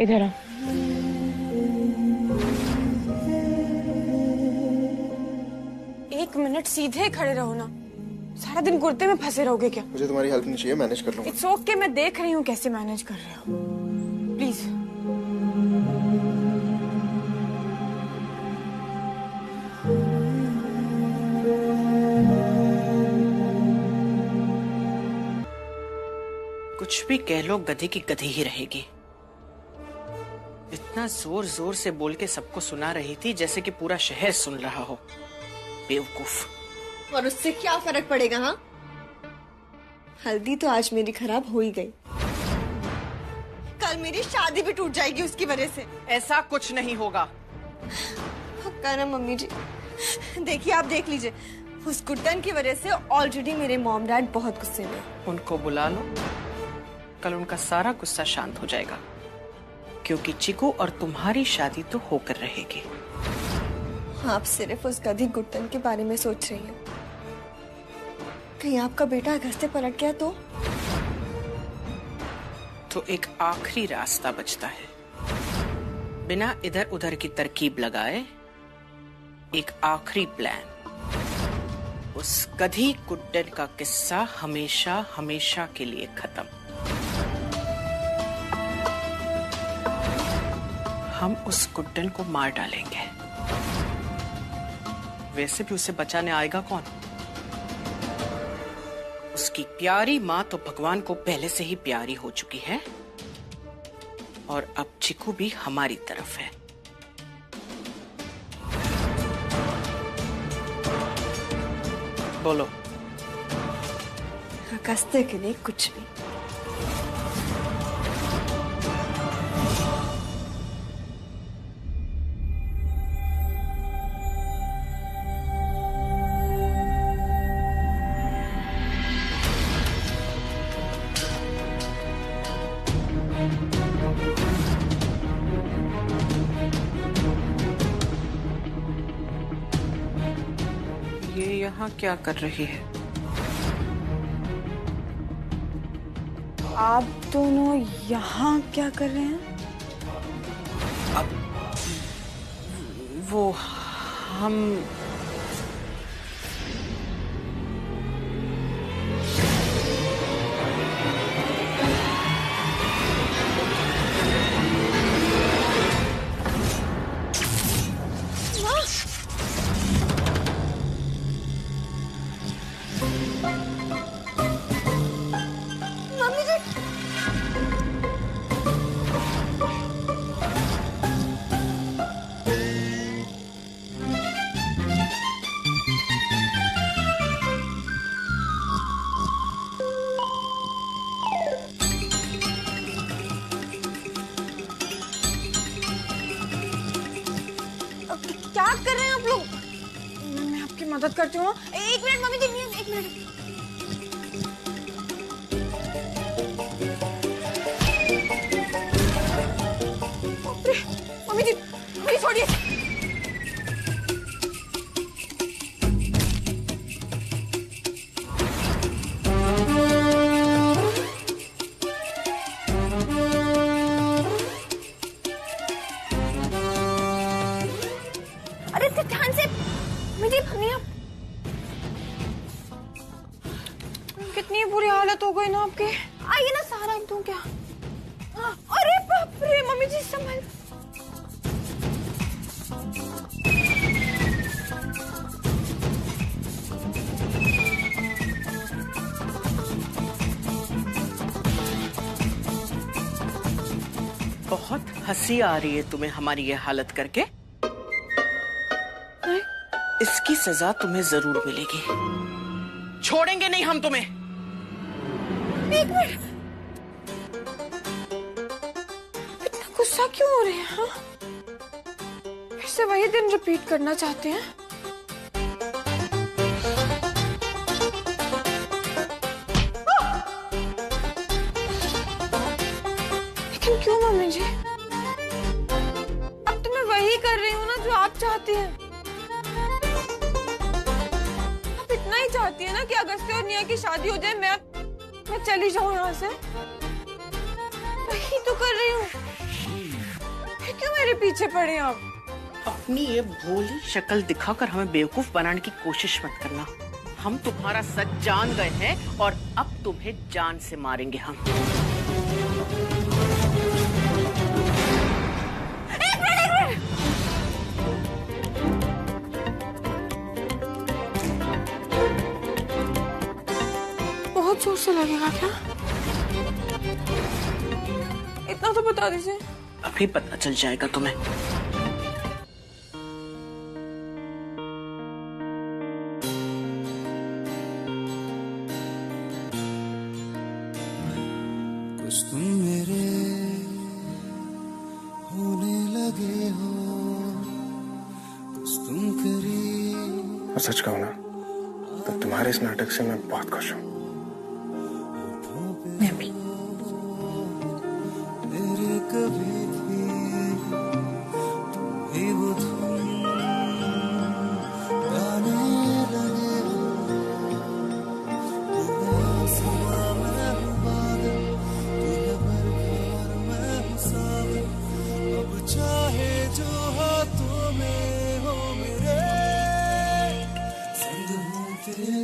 इधर आ। एक मिनट सीधे खड़े रहो ना, सारा दिन कुर्ते में फंसे रहोगे क्या? मुझे तुम्हारी हेल्प नहीं चाहिए, मैनेज कर लूंगा। इट्स ओके, मैं देख रही हूँ कैसे मैनेज कर रहे हो। प्लीज। कुछ भी कह लो, गधी की गधी ही रहेगी। इतना जोर जोर से बोल के सबको सुना रही थी जैसे कि पूरा शहर सुन रहा हो। बेवकूफ। और उससे क्या फर्क पड़ेगा? हाँ, हल्दी तो आज मेरी खराब हो ही गई, कल मेरी शादी भी टूट जाएगी उसकी वजह से। ऐसा कुछ नहीं होगा। पक्का ना मम्मी जी? देखिए, आप देख लीजिए, उस गुड्डन की वजह से ऑलरेडी मेरे मॉम डैड बहुत गुस्से में। उनको बुला लो, कल उनका सारा गुस्सा शांत हो जाएगा, क्योंकि चिकू और तुम्हारी शादी तो होकर रहेगी। आप सिर्फ उस गधी गुड्डन के बारे में सोच रही हैं। कहीं आपका बेटा अगस्त्य पलट गया तो एक आखिरी रास्ता बचता है। बिना इधर उधर की तरकीब लगाए एक आखिरी प्लान। उस गधी गुड्डन का किस्सा हमेशा हमेशा के लिए खत्म। हम उस गुड्डन को मार डालेंगे। वैसे भी उसे बचाने आएगा कौन? उसकी प्यारी माँ तो भगवान को पहले से ही प्यारी हो चुकी है, और अब चिकू भी हमारी तरफ है। बोलो। अगस्त्य के लिए कुछ भी। यहाँ क्या कर रही है? आप दोनों यहाँ क्या कर रहे हैं? वो हम मदद करती हूँ। एक मिनट मम्मी जी, एक मिनट। मम्मी जी, मेरी छोड़िए। अरे ध्यान से मुझे कितनी बुरी हालत हो गई ना आपकी। आइए ना सहारा दूं क्या? अरे बाप रे मम्मी जी, संभल। बहुत हंसी आ रही है तुम्हें हमारी ये हालत करके। इसकी सजा तुम्हें जरूर मिलेगी। छोड़ेंगे नहीं हम तुम्हें। एक मिनट, इतना गुस्सा क्यों हो रहे हैं? हाँ? फिर से वही दिन रिपीट करना चाहते हैं? लेकिन क्यों मम्मी जी? अब तो मैं वही कर रही हूँ ना जो आप चाहती हैं। आप इतना ही चाहती है ना कि अगस्त्य और निया की शादी हो जाए, मैं चली जाऊं यहाँ से। वही तो कर रही हूँ। क्यों मेरे पीछे पड़े आप? अपनी ये भोली शक्ल दिखाकर हमें बेवकूफ बनाने की कोशिश मत करना। हम तुम्हारा सच जान गए हैं और अब तुम्हें जान से मारेंगे हम। एक मिनट। बहुत जोर से लगेगा क्या? इतना तो बता दीजिए। अभी पता चल जाएगा तुम्हें। कुछ तुम मेरे होने लगे हो, कुछ तुम करीब। और सच कहूं ना तो तुम्हारे इस नाटक से मैं बहुत खुश हूँ। मैं भी। मेरे कभी थी तुम्हें वो धुन गाने लगे हो। मैं आसमां मैं हूँ बादल, तू है बरखा और मैं हूँ सावन। अब चाहे जो हाथों में हो मेरे संग हूँ तेरे।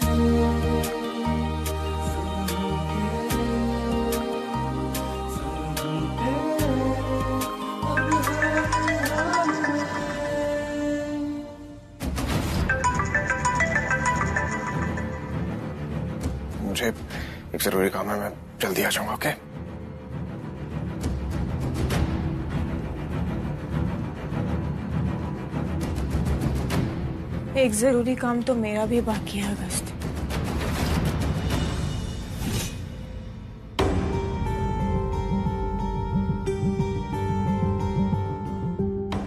मुझे एक जरूरी काम है, मैं जल्दी आ जाऊंगा। ओके? एक जरूरी काम तो मेरा भी बाकी है अगस्त।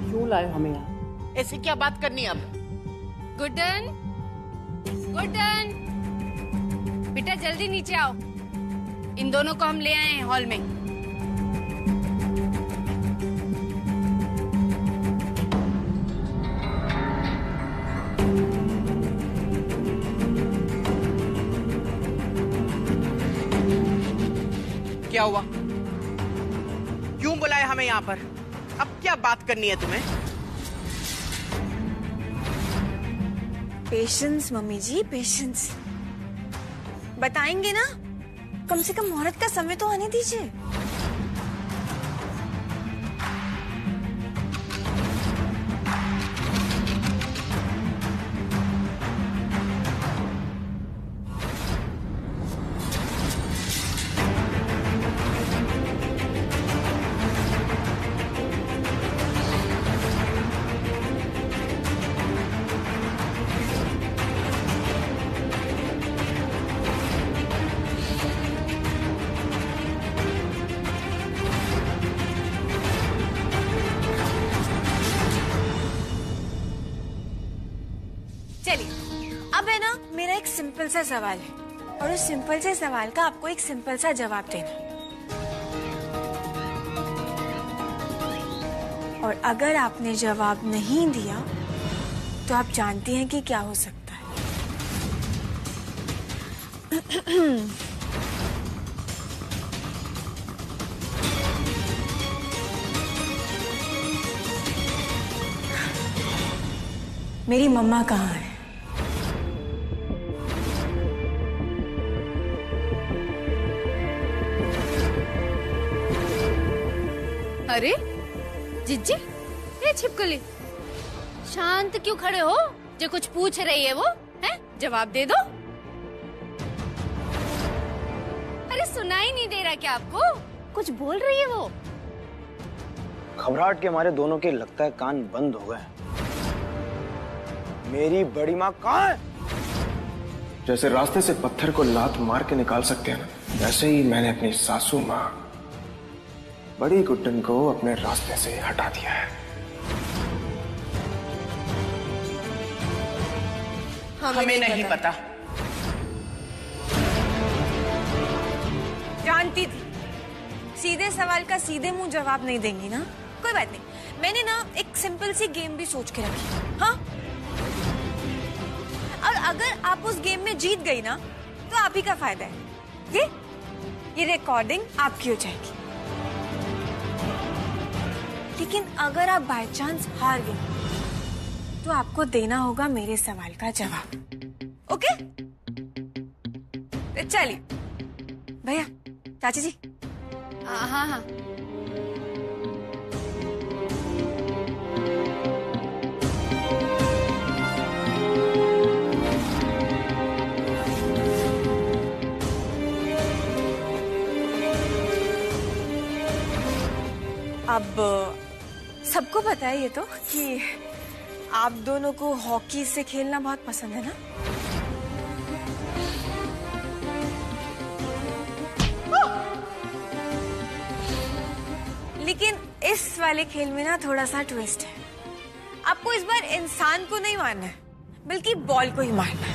क्यों लाए हमें यहाँ? ऐसी क्या बात करनी है अब? गुड्डन, गुड्डन, बेटा जल्दी नीचे आओ। इन दोनों को हम ले आए हैं हॉल में। क्या हुआ? क्यों बुलाया हमें यहाँ पर? अब क्या बात करनी है तुम्हें? पेशेंस मम्मी जी, पेशेंस। बताएंगे ना, कम से कम मुहूर्त का समय तो आने दीजिए। अब है ना, मेरा एक सिंपल सा सवाल है और उस सिंपल से सवाल का आपको एक सिंपल सा जवाब देना। और अगर आपने जवाब नहीं दिया तो आप जानती हैं कि क्या हो सकता है। मेरी मम्मा कहाँ है? अरे जिज्जी, ये छिपकली शांत क्यों खड़े हो? जो कुछ पूछ रही है वो है, जवाब दे दो। अरे सुनाई नहीं दे रहा क्या आपको? कुछ बोल रही है वो। घबराहट के मारे दोनों के लगता है कान बंद हो गए। मेरी बड़ी माँ कहाँ है? जैसे रास्ते से पत्थर को लात मार के निकाल सकते हैं ना, वैसे ही मैंने अपनी सासू माँ बड़ी गुड्डन को अपने रास्ते से हटा दिया है। हमें नहीं पता। जानती थी सीधे सवाल का सीधे मुंह जवाब नहीं देंगी ना। कोई बात नहीं, मैंने ना एक सिंपल सी गेम भी सोच के रखी। हाँ, और अगर आप उस गेम में जीत गई ना तो आप ही का फायदा है। ये रिकॉर्डिंग आपकी हो जाएगी। लेकिन अगर आप बाय चांस हार गए तो आपको देना होगा मेरे सवाल का जवाब। ओके? चलिए भैया, चाची जी। हाँ हाँ। अब सबको पता है ये तो कि आप दोनों को हॉकी से खेलना बहुत पसंद है ना? लेकिन इस वाले खेल में ना थोड़ा सा ट्विस्ट है। आपको इस बार इंसान को नहीं मारना है, बल्कि बॉल को ही मारना है।